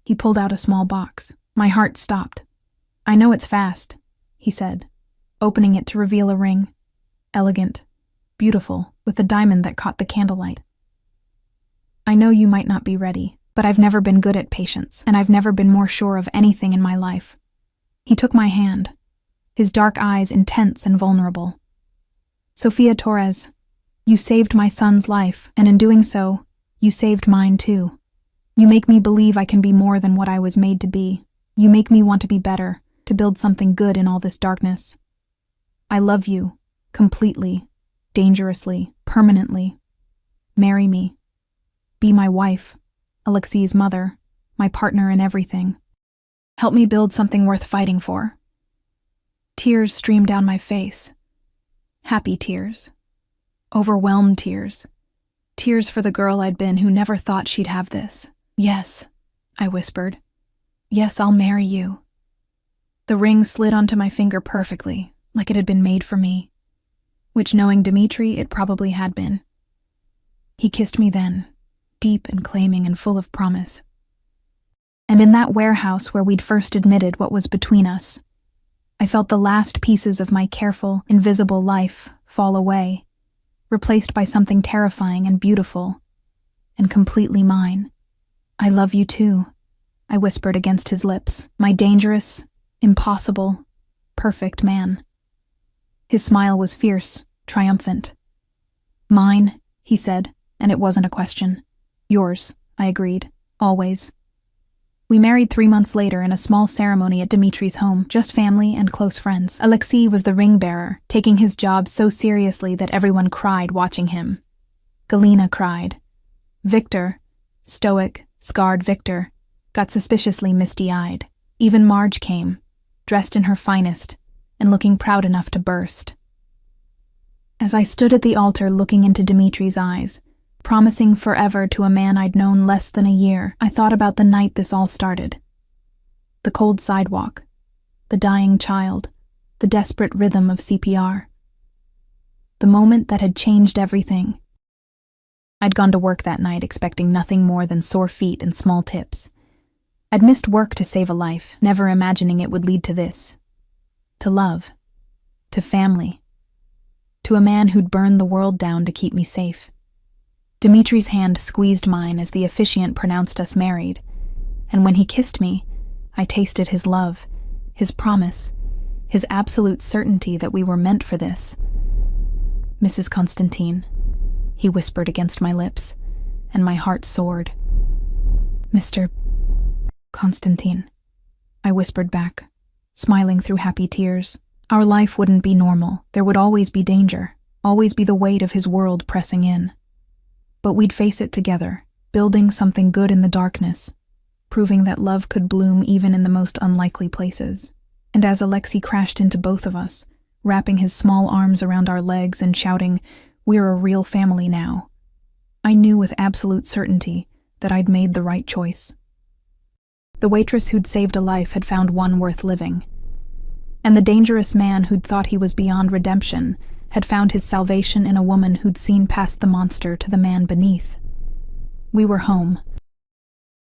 Speaker 1: he pulled out a small box. My heart stopped. "I know it's fast," he said, opening it to reveal a ring, elegant, beautiful, with a diamond that caught the candlelight. "I know you might not be ready, but I've never been good at patience, and I've never been more sure of anything in my life." He took my hand, his dark eyes intense and vulnerable. "Sophia Torres, you saved my son's life, and in doing so, you saved mine too. You make me believe I can be more than what I was made to be. You make me want to be better, to build something good in all this darkness. I love you, completely, dangerously, permanently. Marry me. Be my wife, Alexei's mother, my partner in everything. Help me build something worth fighting for." Tears streamed down my face. Happy tears. Overwhelmed tears. Tears for the girl I'd been who never thought she'd have this. "Yes," I whispered. "Yes, I'll marry you." The ring slid onto my finger perfectly, like it had been made for me, which, knowing Dmitri, it probably had been. He kissed me then, deep and claiming and full of promise. And in that warehouse where we'd first admitted what was between us, I felt the last pieces of my careful, invisible life fall away, replaced by something terrifying and beautiful, and completely mine. "I love you too," I whispered against his lips, "my dangerous, impossible, perfect man." His smile was fierce, triumphant. "Mine," he said, and it wasn't a question. "Yours," I agreed, "always." We married 3 months later in a small ceremony at Dmitri's home, just family and close friends. Alexei was the ring bearer, taking his job so seriously that everyone cried watching him. Galina cried. Victor, stoic, Scarred Victor got suspiciously misty-eyed. Even Marge came, dressed in her finest and looking proud enough to burst. As I stood at the altar looking into Dimitri's eyes, promising forever to a man I'd known less than a year, I thought about the night this all started. The cold sidewalk, the dying child, the desperate rhythm of CPR. The moment that had changed everything. I'd gone to work that night expecting nothing more than sore feet and small tips. I'd missed work to save a life, never imagining it would lead to this. To love. To family. To a man who'd burned the world down to keep me safe. Dimitri's hand squeezed mine as the officiant pronounced us married, and when he kissed me, I tasted his love, his promise, his absolute certainty that we were meant for this. Mrs. Constantine, he whispered against my lips, and my heart soared. Mr. Constantine, I whispered back, smiling through happy tears. Our life wouldn't be normal. There would always be danger, always be the weight of his world pressing in. But we'd face it together, building something good in the darkness, proving that love could bloom even in the most unlikely places. And as Alexei crashed into both of us, wrapping his small arms around our legs and shouting, "We're a real family now," I knew with absolute certainty that I'd made the right choice. The waitress who'd saved a life had found one worth living. And the dangerous man who'd thought he was beyond redemption had found his salvation in a woman who'd seen past the monster to the man beneath. We were home,